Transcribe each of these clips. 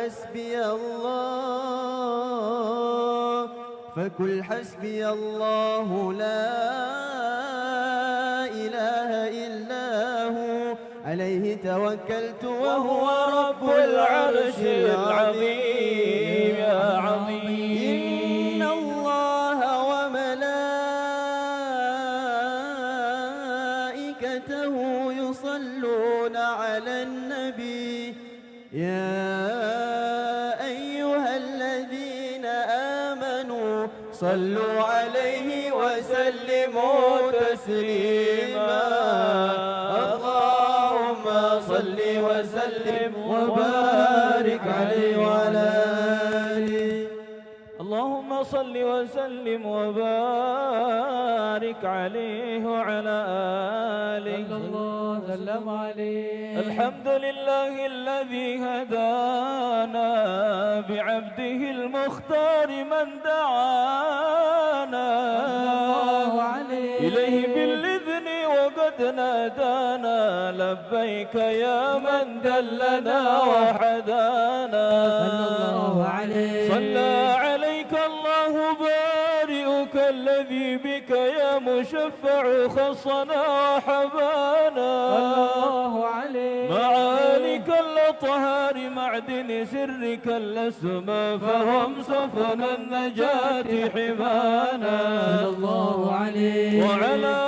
حسبي الله فقل حسبي الله لا إله إلا هو عليه توكلت وهو رب العرش العظيم يا عظيم. إن الله وملائكته يصلون على النبي يا أيها الذين آمنوا صلوا عليه وسلموا تسليما. اللهم صل وسلم وبارك عليه وعلى آله. اللهم صل وسلم وبارك عليه وعلى آله. صلى الله وسلم عليه. الحمد لله الذي هدانا بعبده المختار من دعانا إليه بالإذن وقد نادانا لبيك يا من دلنا وحدانا. صلى الله عليه. صلى عليك الله بارئك الذي بك يا مشفع خصنا وحبانا. الله عليه. معاليك الأطهار معدن سرك الأسمى فهم سفن النجاة حمانا. صلى الله عليه. وعلى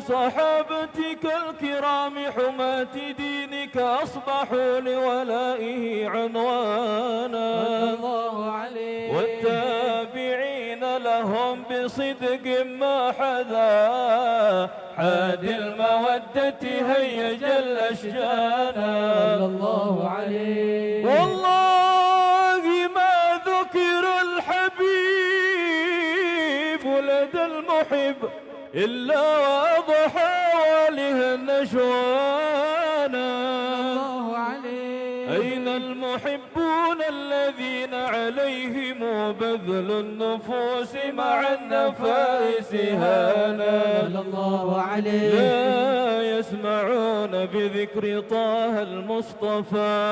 صحابتك الكرام حماة دينك أصبحوا لولائه عنوانا. صلى الله عليه. والتابعين لهم بصدق ما حذا حاد المودة هيج الأشجانا. صلى الله عليه. والله ما ذكر الحبيب لدى المحب إلا وأضحى واله النشوانا. الله عليه. أين المحبون الذين عليهم بذل النفوس مع النفائس هانا. صلى الله عليه. لا يسمعون بذكر طه المصطفى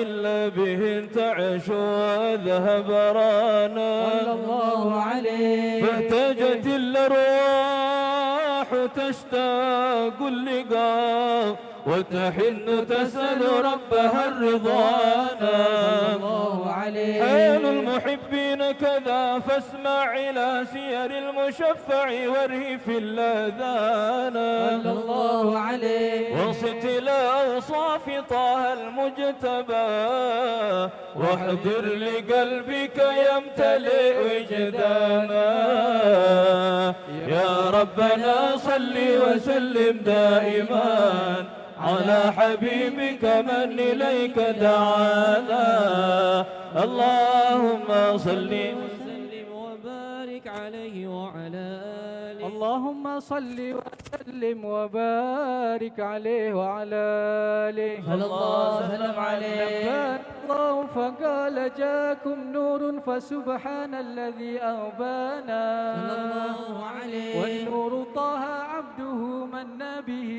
إلا به انتعش وذهب رانا. صلى الله عليه. فاحتاجت الأرواح تشتاق اللقاء وتحن تسأل ربها الرضوانا. صلى الله عليه. حال المحبين كذا فاسمع إلى سير المشفع واره في الأذانا. صلى الله عليه. وانصت إلى أوصاف طه المجتبى واحضر لقلبك يمتلئ وجدانا. يا ربنا صل وسلم دائما على حبيبك من إليك دعانا. اللهم صل وسلم وبارك عليه وعلى آله. اللهم صل وسلم وبارك عليه وعلى آله. صلى الله وسلم عليه. لباك الله فقال جاكم نور فسبحان الذي أغبانا. صلى الله عليه. والنور طه عبده من به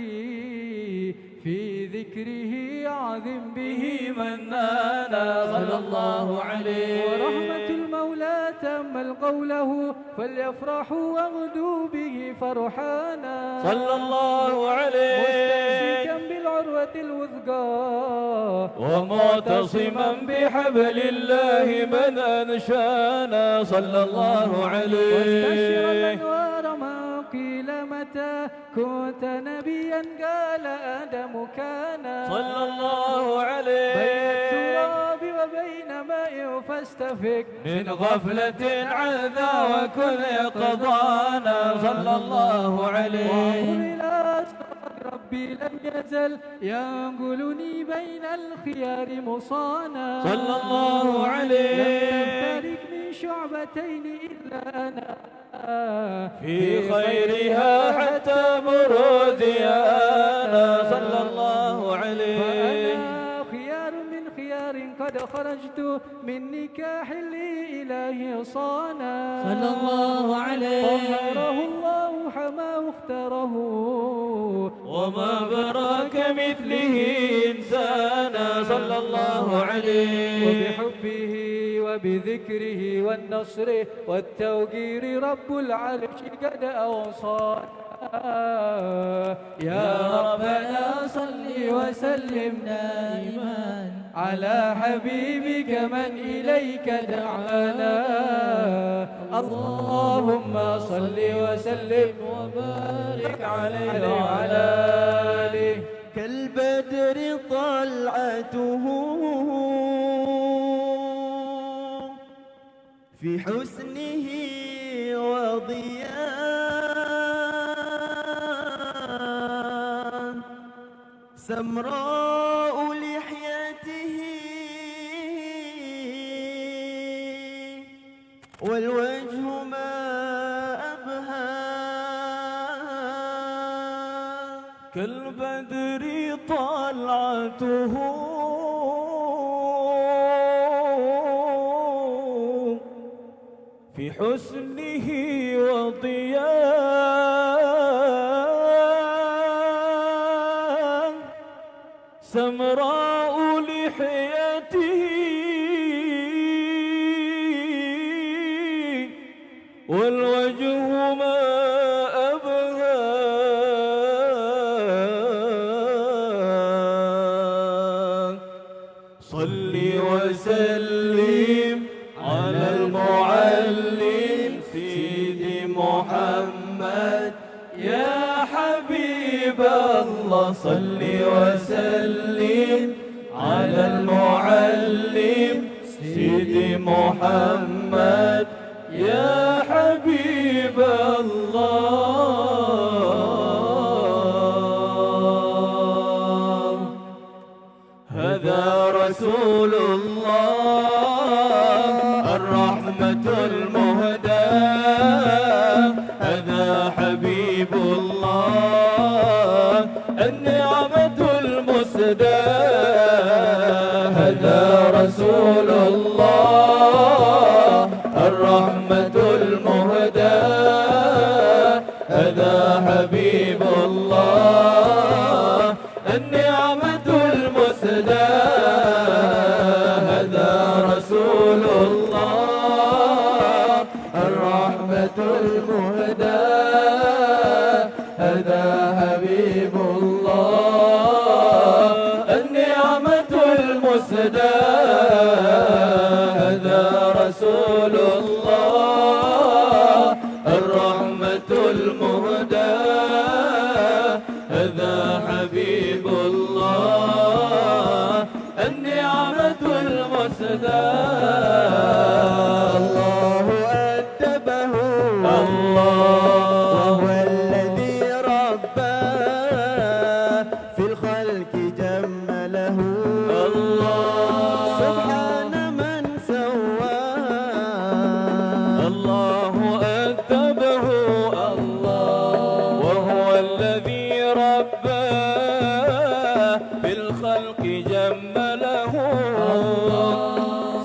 في ذكره عظم به منانا. صلى الله عليه. ورحمة المولى تأمل قوله فليفرحوا واغدوا به فرحانا. صلى الله عليه. مستمسكا بالعروة الوثقى ومعتصما بحبل الله من أنشانا. صلى الله عليه. واستشر الأنوار ما قيل متى كنت نبيا قال آدم كان. صلى الله عليه. بين التراب وبين ماء فاستفق من غفلة عن ذا وكن يقظانا. صلى الله عليه. وانظر إلى ربي لم يزل ينقلني بين الخيار مصانا. صلى الله عليه. لم تفترق من شعبتين إلا أنا في خيرها حتى بروديانا. صلى الله عليه. فأنا خيار من خيار قد خرجت من نكاح لإله صانا. صلى الله عليه. طهره الله حماه اختاره وما براك مثله إنسانا. صلى الله عليه. وبحب بحبه وبذكره والنصر والتوقير رب العرش قد أوصانا يا ربنا صل وسلم دائما على حبيبك من إليك دعانا اللهم صل وسلم وبارك عليه وعلى آله كالبدر طلعته في حسنه وضياء سمراء لحيته والوجه ما أبهى كالبدر طلعته في حسنه وضياء سمراء لحيته والوجه ما أبهى صل وسلم على المعلم سيدي محمد يا حبيب الله صل وسلم على المعلم سيدي محمد يا حبيب الله هذا رسول الله الرحمة المهداة هذا حبيب الله النعمة المسداة هذا رسول الله الرحمة المهداة هذا حبيب الله النعمة المسداة هذا رسول الله الرحمة المهداة هذا حبيب الله النعمة المسداة هذا رسول الله الرحمة المهداة هذا حبيب الله النعمة المسداة الله أدبه الله وهو الذي رباه في الخلق جمله الله سبحان من سواه الله أدبه الله وهو الذي رباه في الخلق جمله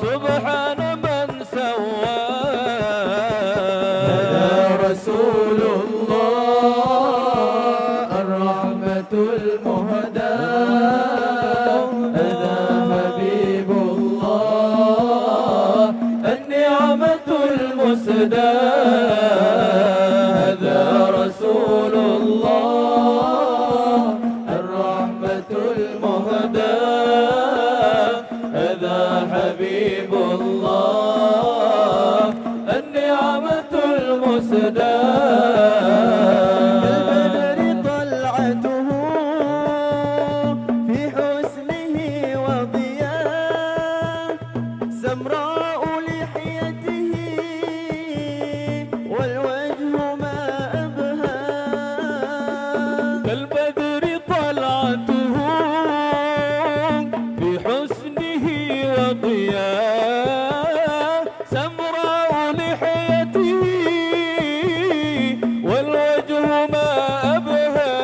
سبحان من سواه هذا رسول الله الرحمة المهداة هذا حبيب الله النعمة المسداة هذا رسول الله الرحمة المهداة هذا حبيب الله النعمة المسداة كالبدر طلعته في حسنه وضياء سمراء لحيته والوجه ما أبهى كالبدر طلعته في حسنه وضياء سمراء لحيته والوجه ما أبهى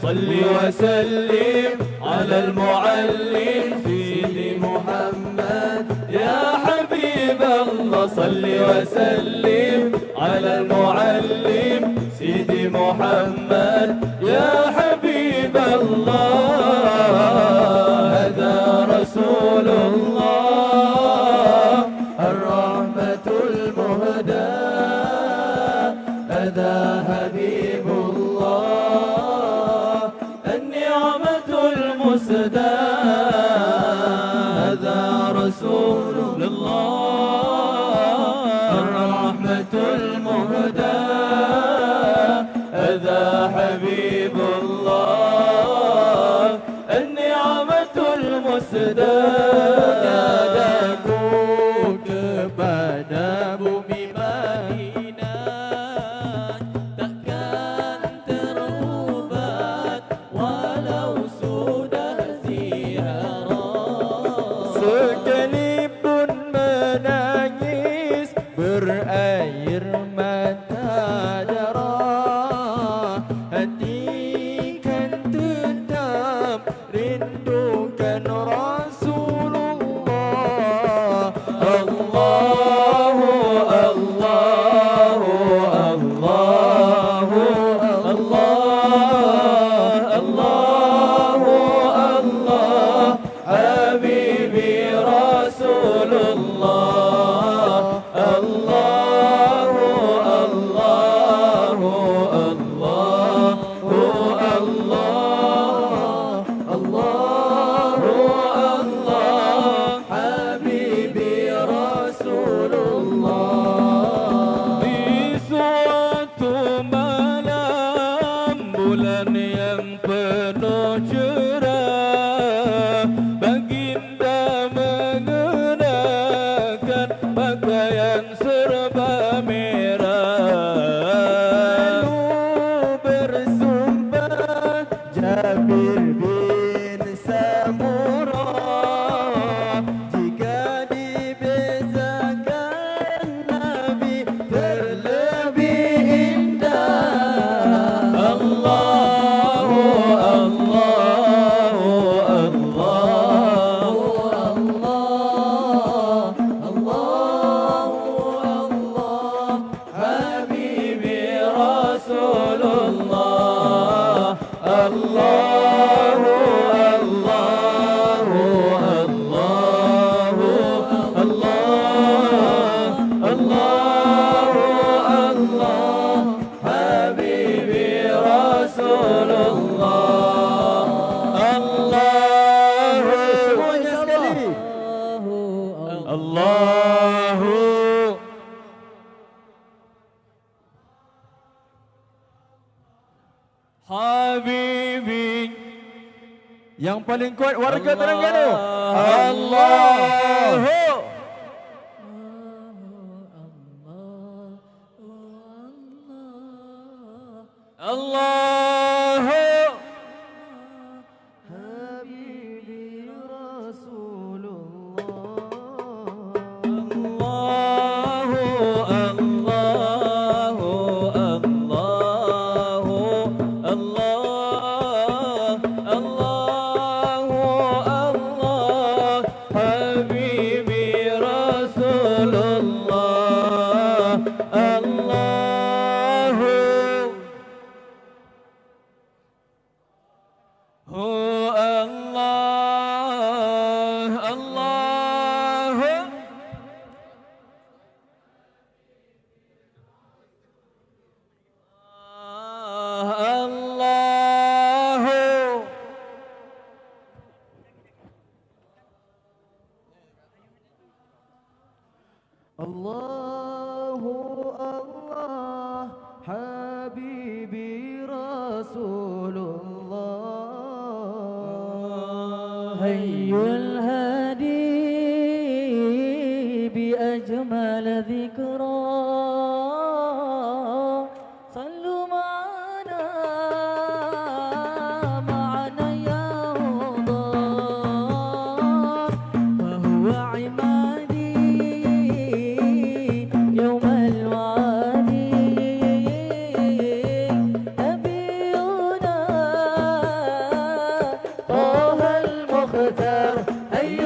صل وسلم على المعلم سيدي محمد يا حبيب الله صل وسلم على المعلم سيدي محمد يا حبيب الله هذا رسول الله sedunia daku kepada bumi Madinah takkan terubat walau sudah ziarah. Sekalipun menangis berair mata darah, hati kan tetap rindukan Rasulullah. Allahu Allahu Allahu Allah Allahu Allah Habibi Rasulullah. Allahu Allahu Allahu Allah Allahu Allah Habibi Rasulullah. Di suatu malam bulan yang penuh cerah, baginda mengenakan pakaian serba merah. Lalu bersumpah Jabir bin Samurah, jika dibezakan Nabi terlebih indah. Allahu Allahu Allahu Allah Allahu Allah Habibi Rasulullah. Allahu Allahu Allahu Allah Allahu Allah Habibi Rasulullah. Allahu semuanya sekali. Allahu Habibi. Yang paling kuat warga Terengganu. Allahu Allahu Habibi Rasulullah. Allahu Allahu Allahu Allah Allahu Allah Habibi Rasulullah. Allahu Allah Allahu Allahu Allahu Allah Habibi Rasulullah. Hayyul hadi bi ajmal dhikra sallu ma'ana ma'ana ya Allah fa huwa imadi yawm al-wadi nabiyuna طه المختار أي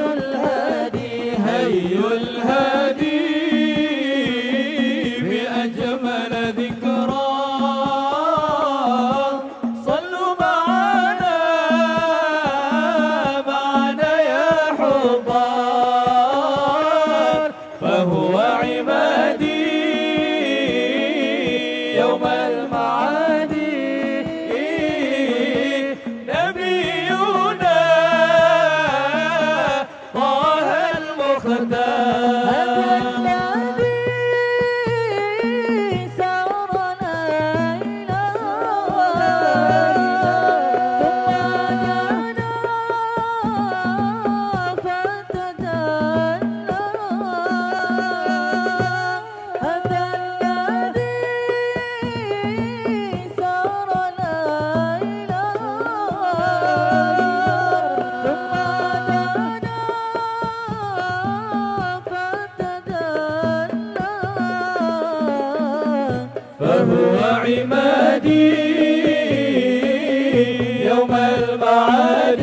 يوم المعاد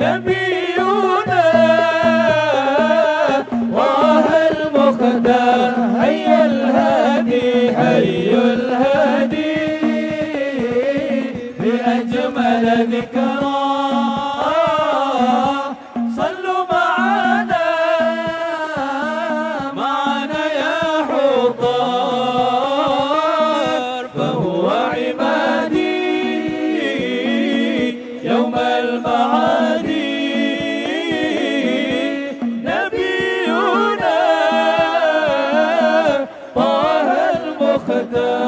نبينا طه المختار حي الهادي حي الهادي بأجمل ذكرى صلوا معنا يا حضار فهو عمادي يوم المعاد نبينا طه المختار.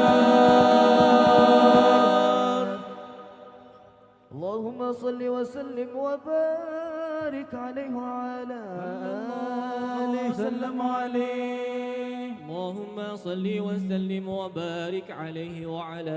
اللهم صل وسلم وبارك عليه وعلى آله وسلم عليه. اللهم صل وسلم وبارك عليه وعلى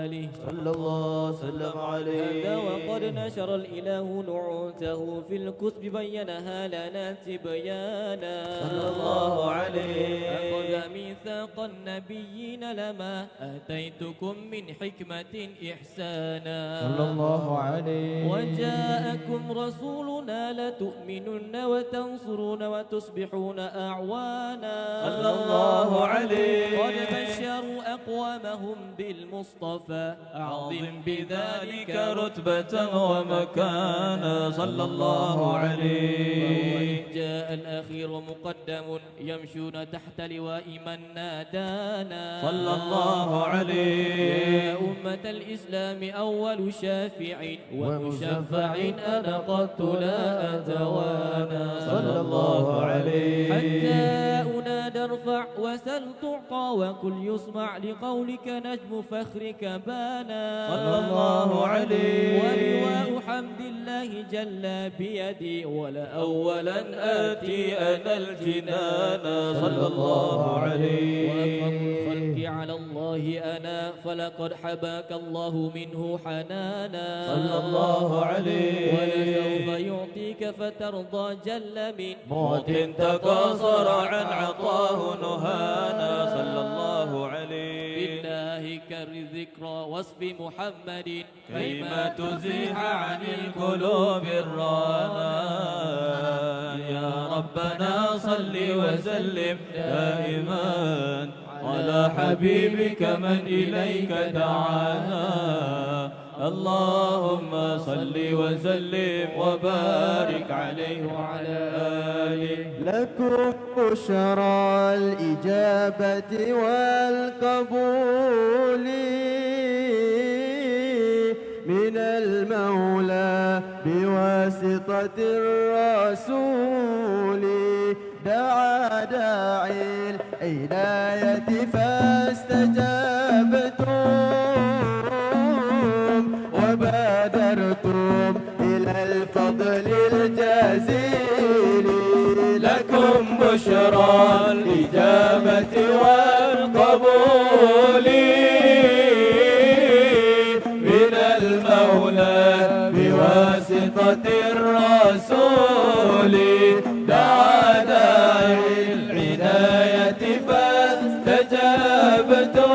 آله صلى الله وسلم عليه. هذا وقد نشر الإله نعوته في الكتب بينها لنا تبيانا صلى الله عليه. أخذ ميثاق النبيين لما آتيتكم من حكمة إحسانا صلى الله عليه. وجاءكم رسولنا لتؤمنن وتنصرون وتصبحون أعوانا صلى الله عليه. قد بشروا أقوامهم بالمصطفى أعظم بذلك رتبة ومكانا صلى الله عليه. جاء الأخير مقدم يمشون تحت لواء من نادانا صلى الله عليه. يا أمة الإسلام أول شافع ومشفع أنا قد لا أتوانا صلى الله عليه. حتى أنادى ارفع وسل تعطى وكل يسمع لقولك نجم فخرك بانا صلى الله عليه. ولواء حمد الله جل بيدي ولا أولا آتي أنا الجنان صلى الله عليه. وأكرم الخلق على الله أنا فلقد حباك الله منه حنانا صلى الله عليه. ولسوف يعطيك فترضى جل من موت تقاصر عن عطاه نهانا صلى الله عليه. بالله كر ذكرى وصف محمد كيما تزيح عن القلوب الرانا يا ربنا صل وسلم دائما على حبيبك من إليك دعانا اللهم صل وسلم وبارك عليه وعلى آله. لكم بشرى الإجابة والقبول من المولى بواسطة الرسول دعا داعي العناية فاستجابتم وبادرتم إلى الفضل الجزيل. لكم بشرى الإجابة والقبول من المولى بواسطة الرسول دعا داعي العناية فاستجابتم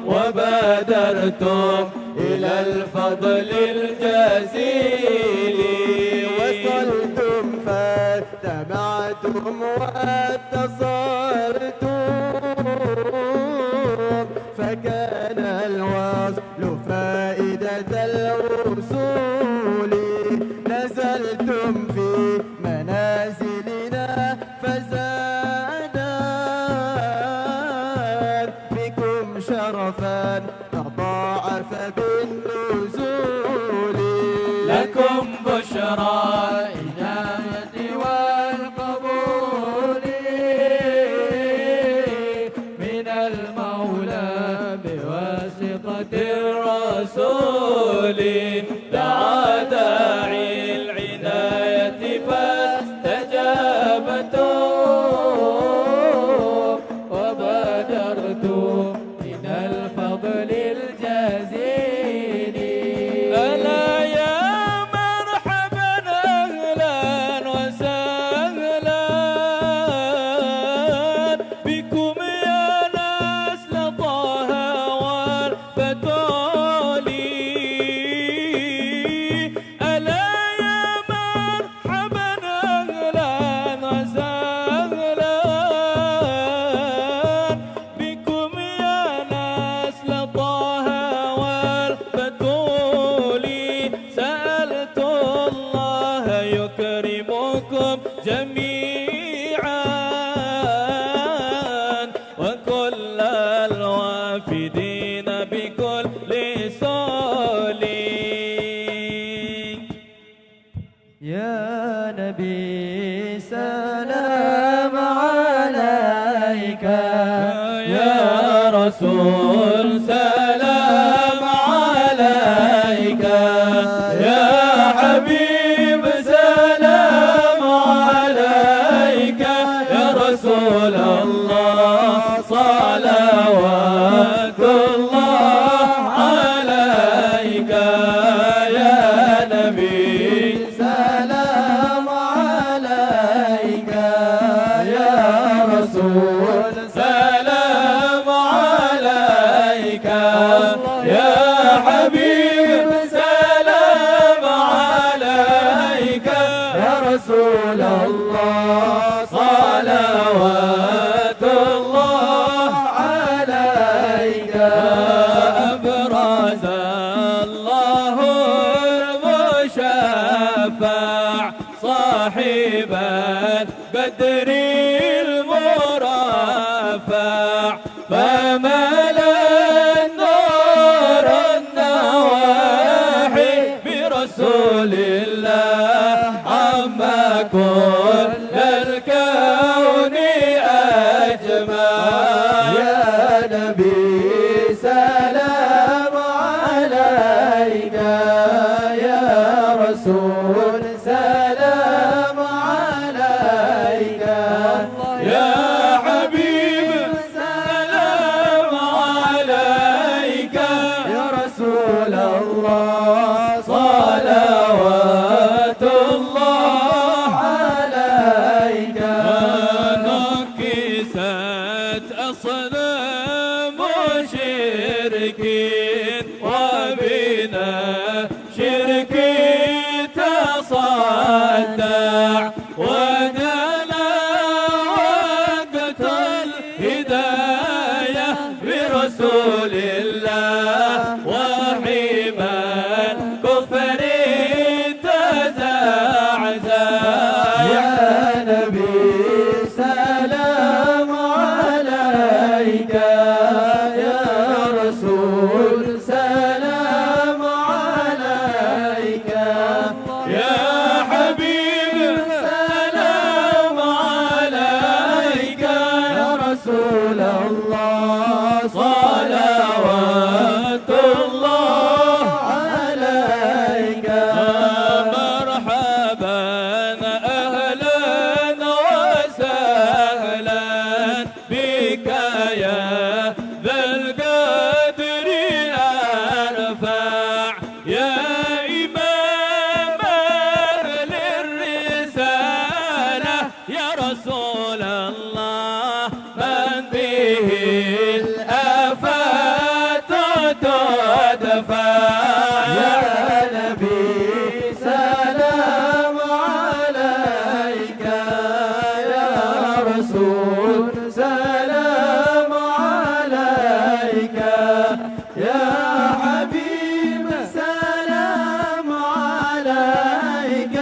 وبادرتم إلى الفضل الجزيل. وصلتم فاجتمعتم واتصلتم فكان الوصل فائدة الوصول. نزلتم في منازلنا فزادا بكم شرفا تضاعف بالنزول. لكم بشرى الإجابة والقبول من المولى بواسطة الرسول دعا داعي العناية فاستجابتم وبادرتم من الفضل الجزيل. ألا يا مرحبا أهلا وسهلا بكم يا نسل طه الدين بكل سول. يا نبي سلام عليك، يا رسول سلام عليك، يا حبيب سلام عليك، يا رسول الله صلوات الله عليك، يا نبي سلام عليك يا رسول سلام عليك، يا حبيب سلام عليك، يا رسول الله صلوات الله عليك. أبرز الله المشفع صاحب البدر المرفع، فملا النور النواحي برسول الله عما كل الكون أجمع. يا نبي سلام عليك يا رسول سلام عليك يا حبيب سلام عليك، يا رسول الله صلوات الله عليك. نكست أصنام مشركين وبنا شركي تصدع، ودنا وقت الهداية برسول الله، وحما الكفر تزعزع. يا نبي سلام عليك يا رسول سلام عليك يا حبيب سلام عليك، يا رسول الله صلوات الله عليك. مرحبا أهلا وسهلا بك يا ذا القدر الأرفع، يا إمام أهل الرسالة، يا رسول الله من به الآفات تدفع. يا نبي سلام عليك يا رسول سلام عليك يا حبيب سلام عليك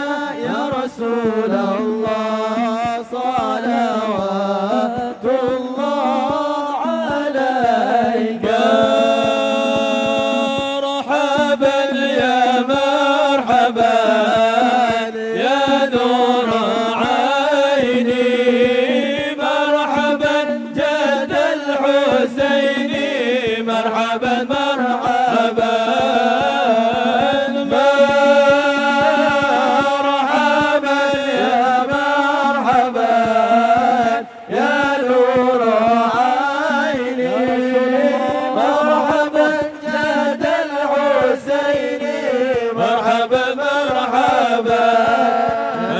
يا رسول الله صلوات الله عليك. مرحبا يا مرحبا يا نور عيني، مرحبا جد الحسين، مرحبا مرحبا مرحبا يا مرحبا يا نور عيني، مرحبا جد الحسين، مرحبا مرحبا.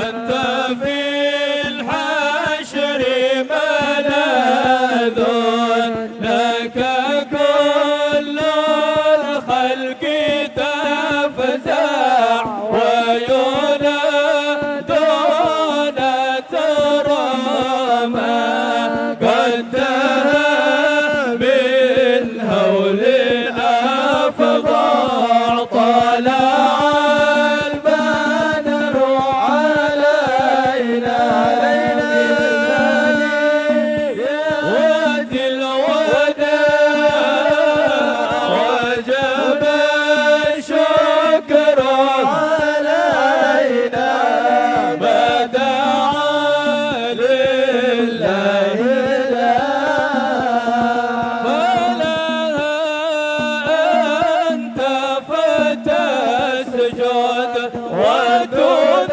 أنت في الحشر ملاذ لك كل سجود ودود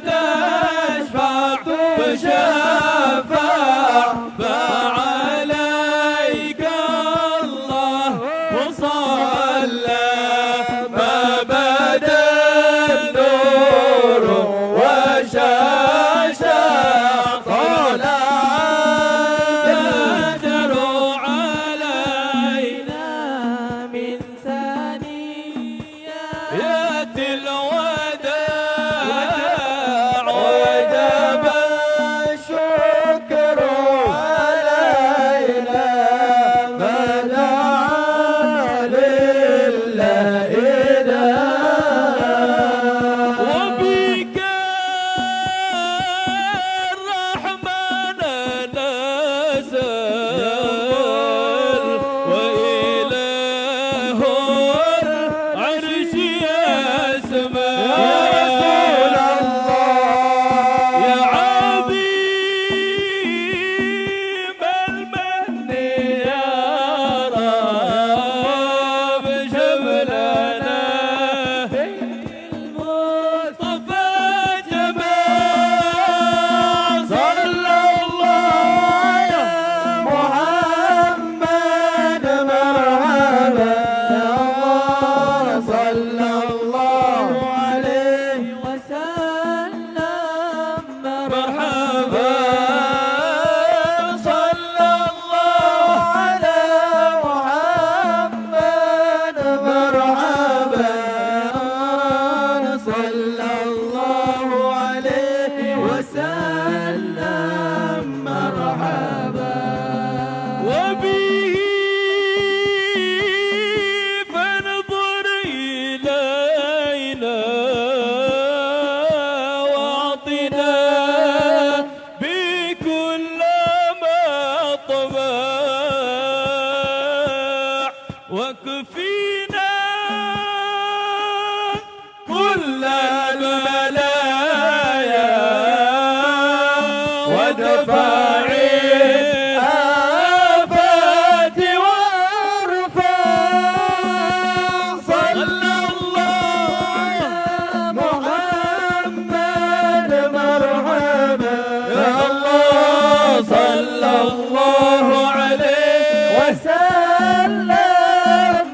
تشفع وشفع فعليك الله وصلى ما بدا النور وشاشا طلع البدر علينا من ثنيات الوداع وجب الشكر علينا ما دعا لله وبك الرحمن نزل وإله العرش يسمع يا رسول الله يا عظيم المن يا رب شملنا المصطفى جمال صلى الله محمد مرحبا يا الله صلى الله عليه وسلم مرحبا صلى الله على محمد مرحبا صلى الله عليه وسلم مرحبا وبه فانظر إلينا واعطنا بكل ما طمع وكفينا كل البلايا ودفع الآفات وارفع صلى الله محمد مرحبا يا الله صلى الله عليه وسلم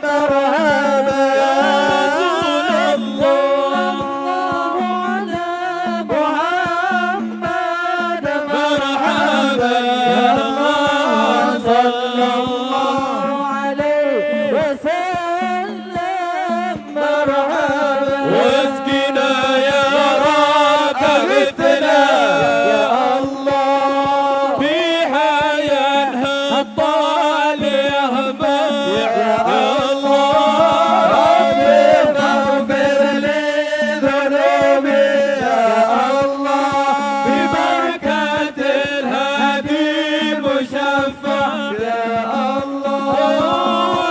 مرحبا يا رسول الله على محمد مرحبا يا الله صلى الله عليه وسلم مرحبا واسقنا يا رب اغثنا يا الله بحياة الطال يهمل يا الله ربي اغفر لي ذنوبي يا الله ببركة الهادي المشفع يا الله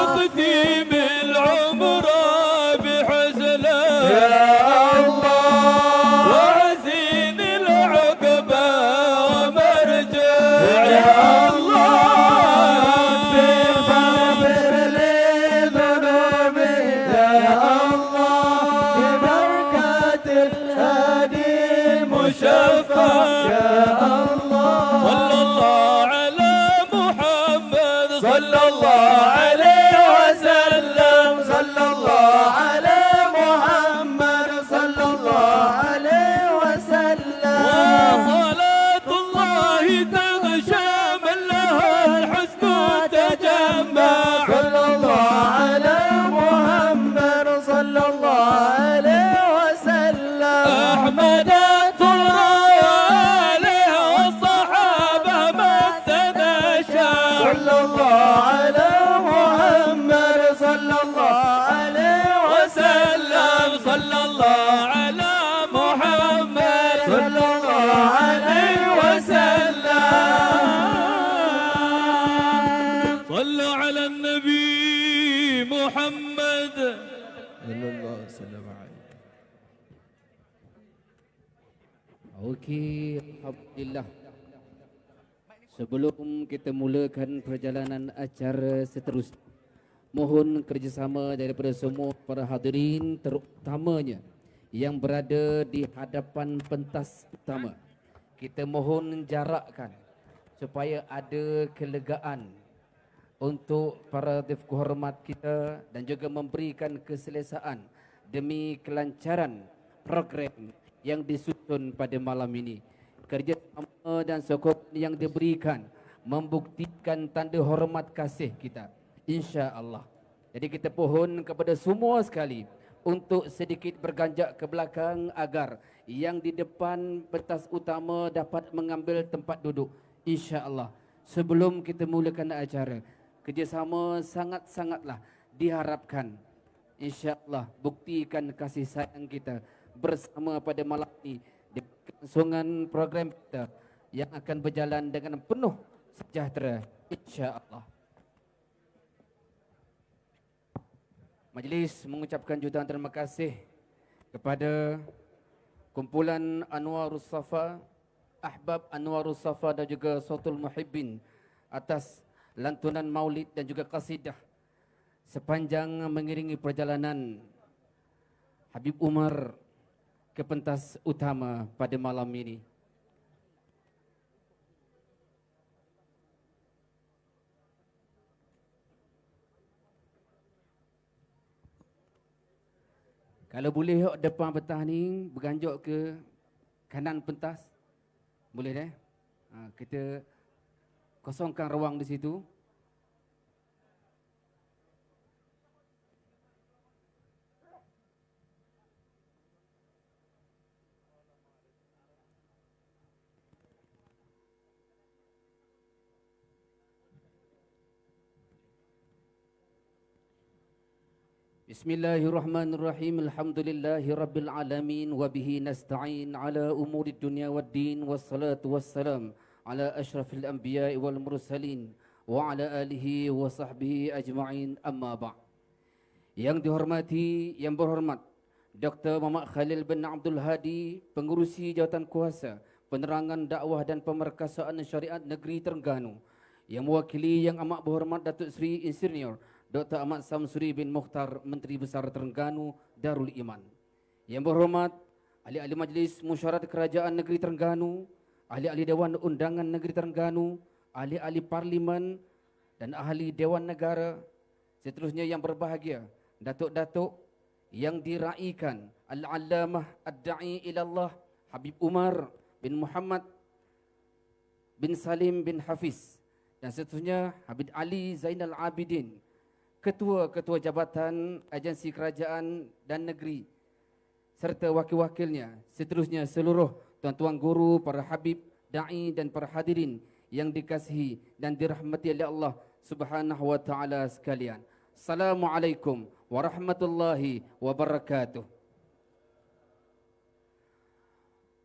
واختم العمر بحسنه يا الله وعزين العقبة ومرجع يا الله ربي اغفر لي ذنوبي يا الله ببركة الهادي المشفع يا الله صلى الله على محمد صلى الله عليه وسلم صلى الله على محمد صلى الله عليه وسلم وصلاة الله تغشى من له الحسن تجمع صلى الله على محمد صلى الله عليه وسلم أحمد عليه والصحابة مسد الشام صلى الله على محمد صلى الله عليه وسلم صلى الله على محمد صلى الله عليه وسلم صلوا على النبي محمد صلى الله وسلم عليه. Okey, alhamdulillah. Sebelum kita mulakan perjalanan acara seterusnya, Mohon kerjasama daripada semua para hadirin, terutamanya yang berada di hadapan pentas utama. Kita mohon jarakkan supaya ada kelegaan untuk para defku hormat kita dan juga memberikan keselesaan demi kelancaran program yang disusun pada malam ini. Kerjasama dan sokongan yang diberikan membuktikan tanda hormat kasih kita, insya-Allah. Jadi kita pohon kepada semua sekali untuk sedikit berganjak ke belakang agar yang di depan pentas utama dapat mengambil tempat duduk, insya-Allah. Sebelum kita mulakan acara, kerjasama sangat-sangatlah diharapkan. InsyaAllah buktikan kasih sayang kita bersama pada malam ini di kelangsungan program kita yang akan berjalan dengan penuh sejahtera, insyaAllah. Majlis mengucapkan jutaan terima kasih kepada kumpulan Anwarus Safa, Ahbab Anwarus Safa dan juga Sautul Muhibbin atas lantunan maulid dan juga qasidah sepanjang mengiringi perjalanan Habib Umar ke pentas utama pada malam ini. Kalau boleh depan pentas ni berganjak ke kanan pentas, boleh dah. Kita kosongkan ruang di situ. Bismillahirrahmanirrahim. Alhamdulillahirabbil alamin wa bihi nasta'in ala umuri dunya waddin wassalatu wassalam ala asyrafil anbiya'i wal mursalin wa ala alihi wa sahbihi ajma'in, amma ba'. Yang dihormati, yang berhormat Dr. Muhammad Khalil bin Abdul Hadi, Pengurusi Jawatan Kuasa Penerangan Dakwah dan Pemerkasaan Syariat Negeri Terengganu, yang mewakili Yang Amat Berhormat Datuk Seri Insinyur Dr. Ahmad Samsuri bin Mukhtar, Menteri Besar Terengganu Darul Iman. Yang berhormat ahli-ahli Majlis Mesyuarat Kerajaan Negeri Terengganu, ahli-ahli Dewan Undangan Negeri Terengganu, ahli-ahli Parlimen dan ahli Dewan Negara. Seterusnya yang berbahagia datuk-datuk yang diraikan Al-Allamah Ad-Da'i Ilallah Habib Umar bin Muhammad bin Salim bin Hafiz, dan seterusnya Habib Ali Zainal Abidin, Ketua-Ketua Jabatan Agensi Kerajaan dan Negeri serta wakil-wakilnya. Seterusnya seluruh tuan-tuan guru, para habib, da'i dan para hadirin yang dikasihi dan dirahmati oleh Allah Subhanahu wa taala sekalian. Assalamualaikum warahmatullahi wabarakatuh.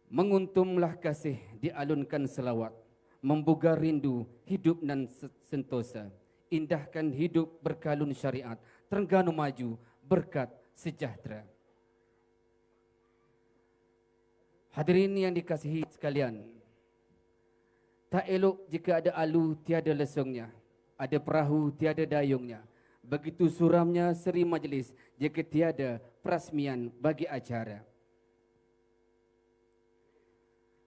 Menguntumlah kasih dialunkan selawat, membugar rindu hidup nan sentosa. Indahkan hidup berkalun syariat, Terengganu maju berkat sejahtera. Hadirin yang dikasihi sekalian, tak elok jika ada alu tiada lesungnya, ada perahu tiada dayungnya. Begitu suramnya seri majlis jika tiada perasmian bagi acara.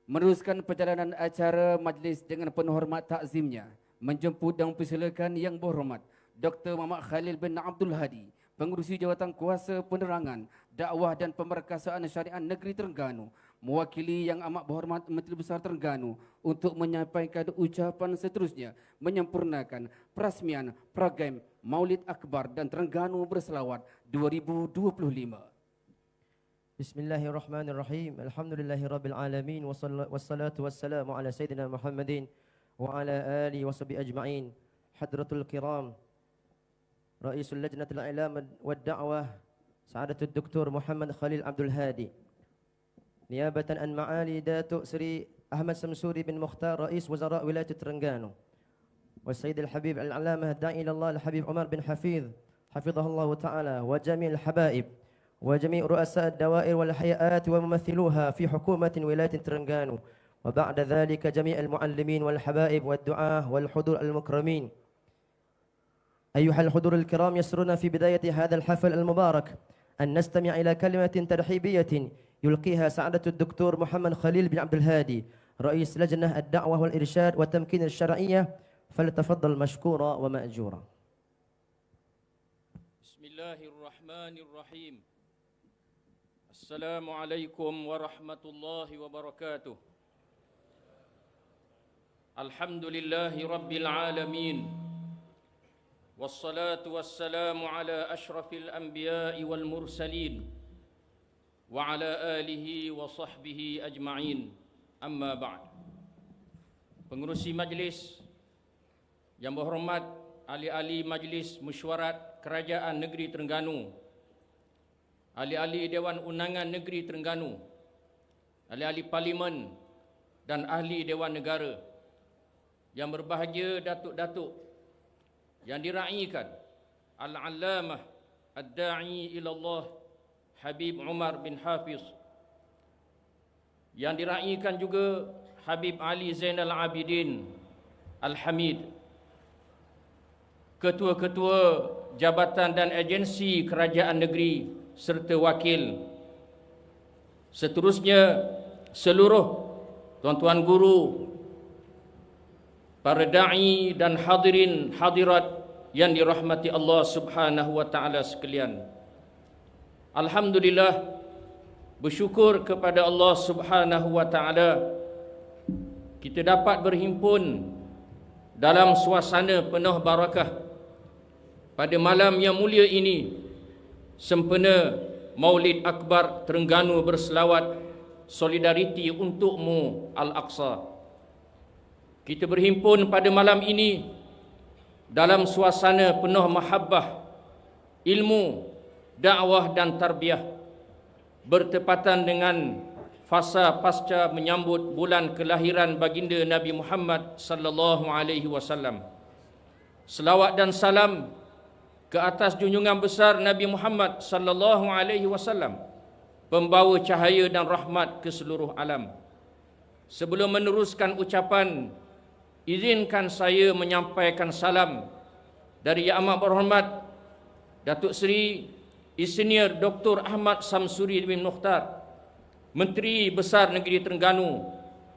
Meneruskan perjalanan acara majlis dengan penuh hormat takzimnya, menjemput dan mempersilakan Yang Berhormat Dr. Muhammad Khalil bin Abdul Hadi, Pengurusi Jawatan Kuasa Penerangan, Dakwah dan Pemerkasaan Syariat Negeri Terengganu, mewakili Yang Amat Berhormat Menteri Besar Terengganu untuk menyampaikan ucapan seterusnya menyempurnakan perasmian program Maulid Akbar dan Terengganu Berselawat 2025. Bismillahirrahmanirrahim. Alhamdulillahirabbil alamin wassalatu wassalamu ala sayyidina Muhammadin wa ala alihi wa sahbihi ajma'in. Hadratul kiram, Raisul Lajnatul I'lam wad Da'wah, Sa'adatul Dr. Muhammad Khalil Abdul Hadi, niyabatan an ma'ali Datuk Seri Ahmad Samsuri bin Mukhtar, Rais Wazara Wilayah Terengganu, wa Sayyid al-Habib al-Alamah Da'i ilallah al-Habib Umar bin Hafidh hafizahullah ta'ala, wa jami'il habaib wa jami' ru'asa ad-dawair wal hayat wa mumathiluha fi hukumatin wilayah Terengganu. وبعد ذلك جميع المعلمين والحبائب والدعاة والحضور المكرمين. أيها الحضور الكرام، يسرنا في بداية هذا الحفل المبارك أن نستمع إلى كلمة ترحيبية يلقيها سعادة الدكتور محمد خليل بن عبد الهادي رئيس لجنة الدعوة والإرشاد والتمكين الشرعية، فلتفضل مشكورا ومأجورا. بسم الله الرحمن الرحيم. السلام عليكم ورحمة الله وبركاته. الحمد لله رب العالمين، والصلاة والسلام على أشرف الأنبياء والمرسلين وعلى آله وصحبه أجمعين. أما بعد. Pengerusi majlis yang berhormat, ahli-ahli Majlis Mesyuarat Kerajaan Negeri Terengganu, ahli-ahli Dewan Undangan Negeri Terengganu, ahli-ahli Parlimen dan ahli Dewan Negara, yang berbahagia datuk-datuk yang diraikan Al-Allamah Ad-Da'i ilallah Habib Umar bin Hafiz, yang diraikan juga Habib Ali Zainal Abidin Al-Hamid, ketua-ketua jabatan dan agensi kerajaan negeri serta wakil, seterusnya seluruh tuan-tuan guru, para da'i dan hadirin hadirat yang dirahmati Allah Subhanahu wa taala sekalian. Alhamdulillah, bersyukur kepada Allah Subhanahu wa taala kita dapat berhimpun dalam suasana penuh barakah pada malam yang mulia ini, sempena Maulid Akbar Terengganu berselawat solidariti untukmu Al-Aqsa. Kita berhimpun pada malam ini dalam suasana penuh mahabbah, ilmu, dakwah dan tarbiyah, bertepatan dengan fasa pasca menyambut bulan kelahiran baginda Nabi Muhammad sallallahu alaihi wasallam. Selawat dan salam ke atas junjungan besar Nabi Muhammad sallallahu alaihi wasallam, pembawa cahaya dan rahmat ke seluruh alam. Sebelum meneruskan ucapan, izinkan saya menyampaikan salam dari Yang Amat Berhormat Datuk Seri Insinyur Dr. Ahmad Samsuri bin Mukhtar, Menteri Besar Negeri Terengganu,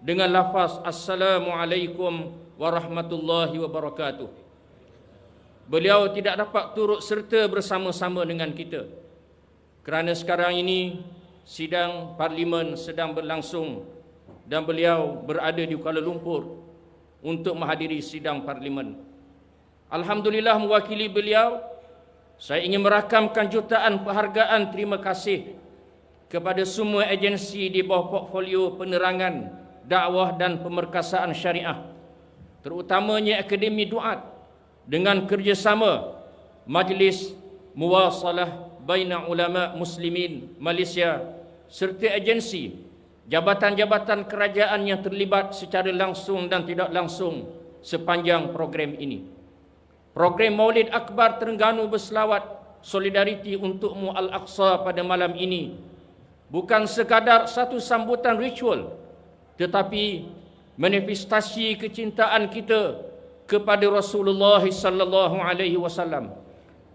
dengan lafaz Assalamualaikum warahmatullahi wabarakatuh. Beliau tidak dapat turut serta bersama-sama dengan kita kerana sekarang ini sidang parlimen sedang berlangsung dan beliau berada di Kuala Lumpur untuk menghadiri sidang parlimen. Alhamdulillah, mewakili beliau, saya ingin merakamkan jutaan penghargaan terima kasih kepada semua agensi di bawah portfolio penerangan, dakwah dan pemerkasaan syariah, terutamanya Akademi Duat dengan kerjasama Majlis Muwasalah Baina Ulama Muslimin Malaysia serta agensi jabatan-jabatan kerajaan yang terlibat secara langsung dan tidak langsung sepanjang program ini. Program Maulid Akbar Terengganu berselawat solidariti untukmu Al-Aqsa pada malam ini bukan sekadar satu sambutan ritual, tetapi manifestasi kecintaan kita kepada Rasulullah sallallahu alaihi wasallam,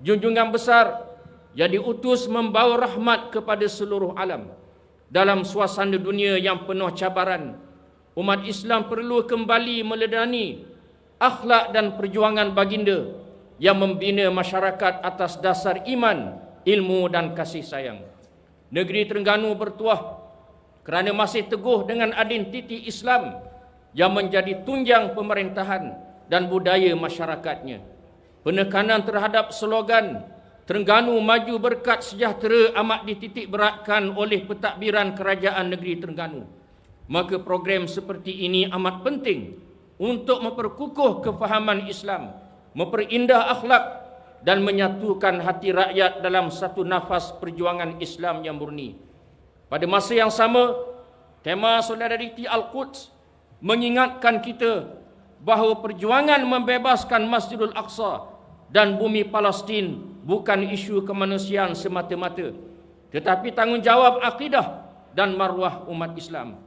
junjungan besar yang diutus membawa rahmat kepada seluruh alam. Dalam suasana dunia yang penuh cabaran, umat Islam perlu kembali meledani akhlak dan perjuangan baginda yang membina masyarakat atas dasar iman, ilmu dan kasih sayang. Negeri Terengganu bertuah kerana masih teguh dengan identiti Islam yang menjadi tunjang pemerintahan dan budaya masyarakatnya. Penekanan terhadap slogan Terengganu maju berkat sejahtera amat dititik beratkan oleh pentadbiran Kerajaan Negeri Terengganu. Maka program seperti ini amat penting untuk memperkukuh kefahaman Islam, memperindah akhlak dan menyatukan hati rakyat dalam satu nafas perjuangan Islam yang murni. Pada masa yang sama, tema Solidariti Al-Quds mengingatkan kita bahawa perjuangan membebaskan Masjidul Aqsa dan bumi Palestin bukan isu kemanusiaan semata-mata, tetapi tanggungjawab akidah dan maruah umat Islam.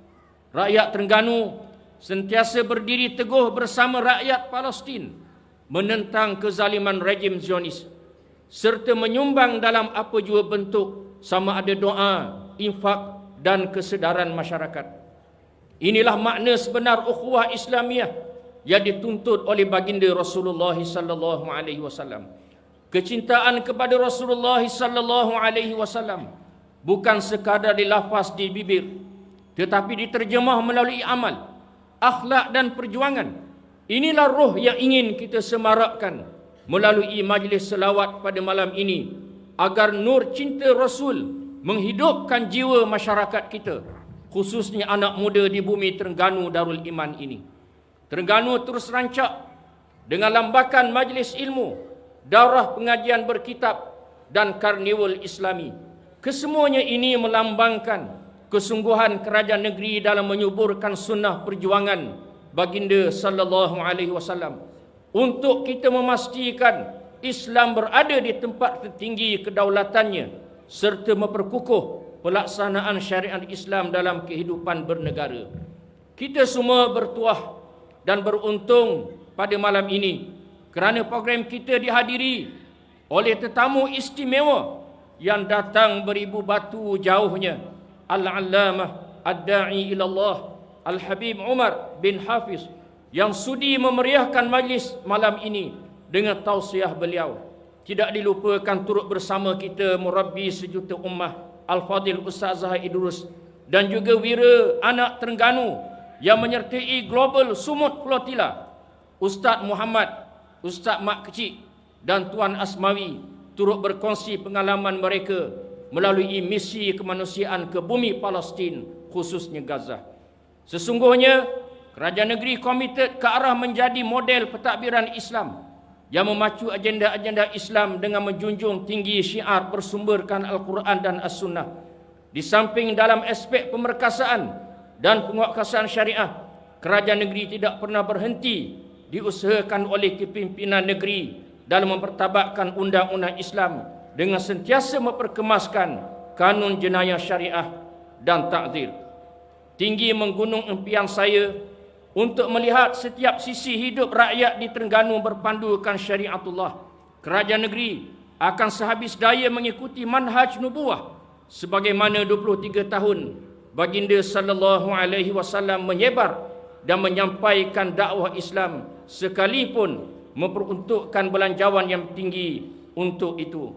Rakyat Terengganu sentiasa berdiri teguh bersama rakyat Palestin menentang kezaliman rejim Zionis serta menyumbang dalam apa jua bentuk, sama ada doa, infak dan kesedaran masyarakat. Inilah makna sebenar ukhuwah Islamiah yang dituntut oleh baginda Rasulullah sallallahu alaihi wasallam. Kecintaan kepada Rasulullah sallallahu alaihi wasallam bukan sekadar dilafaz di bibir, tetapi diterjemah melalui amal, akhlak dan perjuangan. Inilah roh yang ingin kita semarakkan melalui majlis selawat pada malam ini, agar nur cinta Rasul menghidupkan jiwa masyarakat kita, khususnya anak muda di bumi Terengganu Darul Iman ini. Terengganu terus rancak dengan lambakan majlis ilmu, daurah pengajian berkitab dan karnival Islami. Kesemuanya ini melambangkan kesungguhan kerajaan negeri dalam menyuburkan sunnah perjuangan baginda sallallahu alaihi wasallam untuk kita memastikan Islam berada di tempat tertinggi kedaulatannya serta memperkukuh pelaksanaan syariat Islam dalam kehidupan bernegara. Kita semua bertuah dan beruntung pada malam ini kerana program kita dihadiri oleh tetamu istimewa yang datang beribu batu jauhnya, Al-Allamah Ad-Da'i ilallah Al-Habib Umar bin Hafiz, yang sudi memeriahkan majlis malam ini dengan tausiah beliau. Tidak dilupakan turut bersama kita murabbi sejuta ummah Al-Fadil Ustaz Zahid Idrus dan juga wira anak Terengganu yang menyertai Global Sumut Flotilla, Ustaz Muhammad, Ustaz Mak Kecik dan Tuan Asmawi turut berkongsi pengalaman mereka melalui misi kemanusiaan ke bumi Palestin, khususnya Gaza. Sesungguhnya kerajaan negeri komited ke arah menjadi model pentadbiran Islam yang memacu agenda-agenda Islam dengan menjunjung tinggi syiar bersumberkan Al-Quran dan As-Sunnah. Di samping dalam aspek pemerkasaan dan penguatkuasaan syariah, kerajaan negeri tidak pernah berhenti diusahakan oleh kepimpinan negeri dalam mempertabatkan undang-undang Islam dengan sentiasa memperkemaskan kanun jenayah syariah dan takzir. Tinggi menggunung impian saya untuk melihat setiap sisi hidup rakyat di Terengganu berpandukan syariatullah. Kerajaan negeri akan sehabis daya mengikuti manhaj nubuwah sebagaimana 23 tahun baginda sallallahu alaihi wasallam menyebar dan menyampaikan dakwah Islam, sekalipun memperuntukkan belanjawan yang tinggi untuk itu.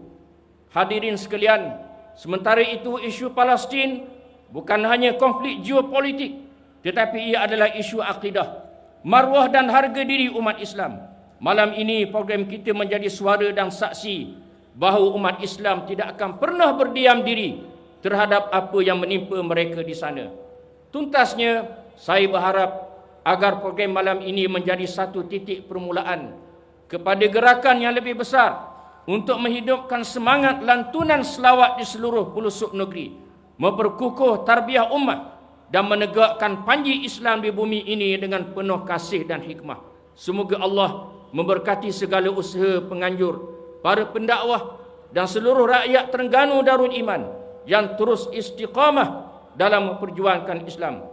Hadirin sekalian, sementara itu isu Palestin bukan hanya konflik geopolitik, tetapi ia adalah isu akidah, maruah dan harga diri umat Islam. Malam ini program kita menjadi suara dan saksi bahawa umat Islam tidak akan pernah berdiam diri terhadap apa yang menimpa mereka di sana. Tuntasnya, saya berharap agar program malam ini menjadi satu titik permulaan kepada gerakan yang lebih besar untuk menghidupkan semangat lantunan selawat di seluruh pelosok negeri, memperkukuh tarbiyah umat dan menegakkan panji Islam di bumi ini dengan penuh kasih dan hikmah. Semoga Allah memberkati segala usaha penganjur, para pendakwah dan seluruh rakyat Terengganu Darul Iman yang terus istiqamah dalam memperjuangkan Islam.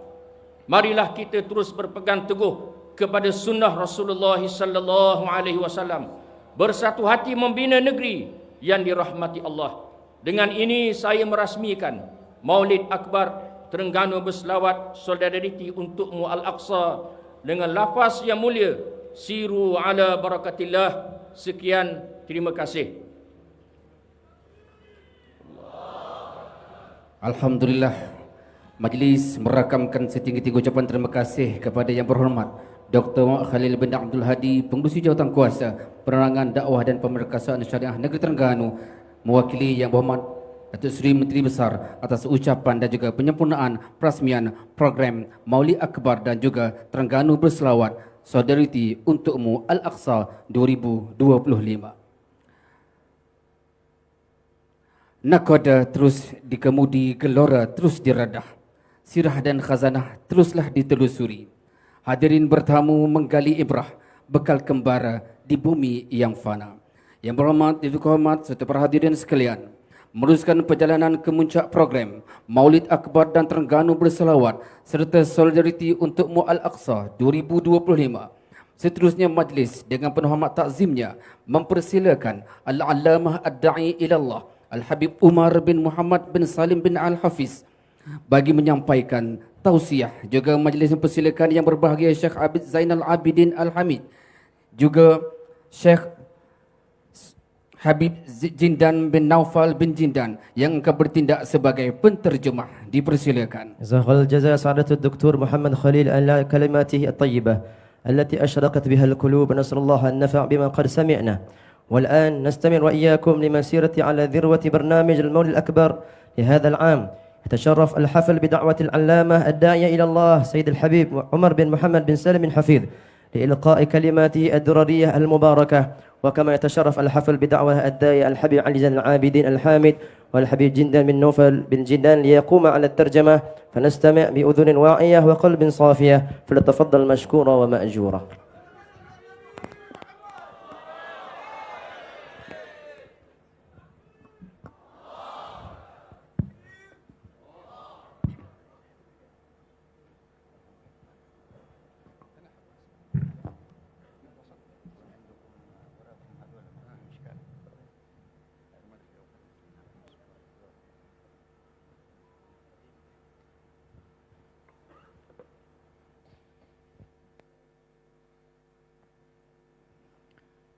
Marilah kita terus berpegang teguh kepada sunnah Rasulullah sallallahu alaihi wasallam, bersatu hati membina negeri yang dirahmati Allah. Dengan ini saya merasmikan Maulid Akbar Terengganu berselawat solidariti untukmu Al-Aqsa dengan lafaz yang mulia, siru ala barakatillah. Sekian, terima kasih. Alhamdulillah, majlis merakamkan setinggi-tinggi ucapan terima kasih kepada Yang Berhormat Dr. Khalil bin Abdul Hadi, Pengerusi Jawatan Kuasa Penerangan Dakwah dan Pemerkasaan Syariah Negeri Terengganu, mewakili Yang Berhormat Datuk Seri Menteri Besar atas ucapan dan juga penyempurnaan perasmian program Maulid Akbar dan juga Terengganu Berselawat Solidariti Untukmu Al-Aqsa 2025. Nakoda terus dikemudi, gelora terus diradah, sirah dan khazanah teruslah ditelusuri. Hadirin bertamu menggali ibrah, bekal kembara di bumi yang fana. Yang berhormat, dihormat serta para hadirin sekalian, meneruskan perjalanan ke muncak program Maulid Akbar dan Terengganu Berselawat serta Solidariti Untukmu Al-Aqsa 2025. Seterusnya majlis dengan penuh hormat takzimnya mempersilakan Al-Allamah Ad-Da'i Ilallah Al-Habib Umar bin Muhammad bin Salim bin Al-Hafiz bagi menyampaikan tausiah. Juga majlis mempersilakan yang berbahagia Syekh Abid Zainal Abidin Al-Hamid, juga Syekh Habib Jindan bin Naufal bin Jindan yang akan bertindak sebagai penterjemah. Dipersilakan. جزاه الجزاء سعادة الدكتور محمد خليل على كلماته الطيبة التي أشرقت بها القلوب. نسأل الله النفع بما قد سمعنا. والآن نستمر وإياكم لمسيرة على ذروة برنامج المولد الأكبر لهذا العام. يتشرف الحفل بدعوة العلامة الداعية إلى الله سيد الحبيب عمر بن محمد بن سالم بن حفيظ لإلقاء كلماته الدررية المباركة. وكما يتشرف الحفل بدعوة الداعية الحبيب علي زين العابدين الحامد والحبيب جندان بن نوفل بن جندان ليقوم على الترجمة. فنستمع بأذن واعية وقلب صافية. فلتفضل مشكورا ومأجورا.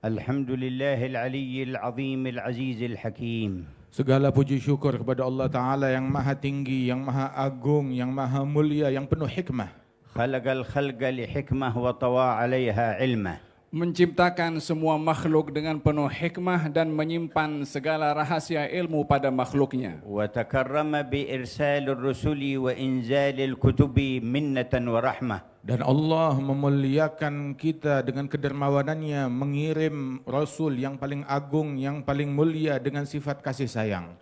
الحمد لله العلي العظيم العزيز الحكيم. Segala puji syukur kepada Allah Ta'ala yang maha tinggi, yang maha agung, yang maha mulia, yang penuh hikmah. خلق الخلق لحكمة وطوى عليها علمه. Menciptakan semua makhluk dengan penuh hikmah dan menyimpan segala rahasia ilmu pada makhluknya. وتكرم بإرسال الرسل وإنزال الكتب منة ورحمة. Dan Allah memuliakan kita dengan kedermawanannya mengirim Rasul yang paling agung, yang paling mulia dengan sifat kasih sayang.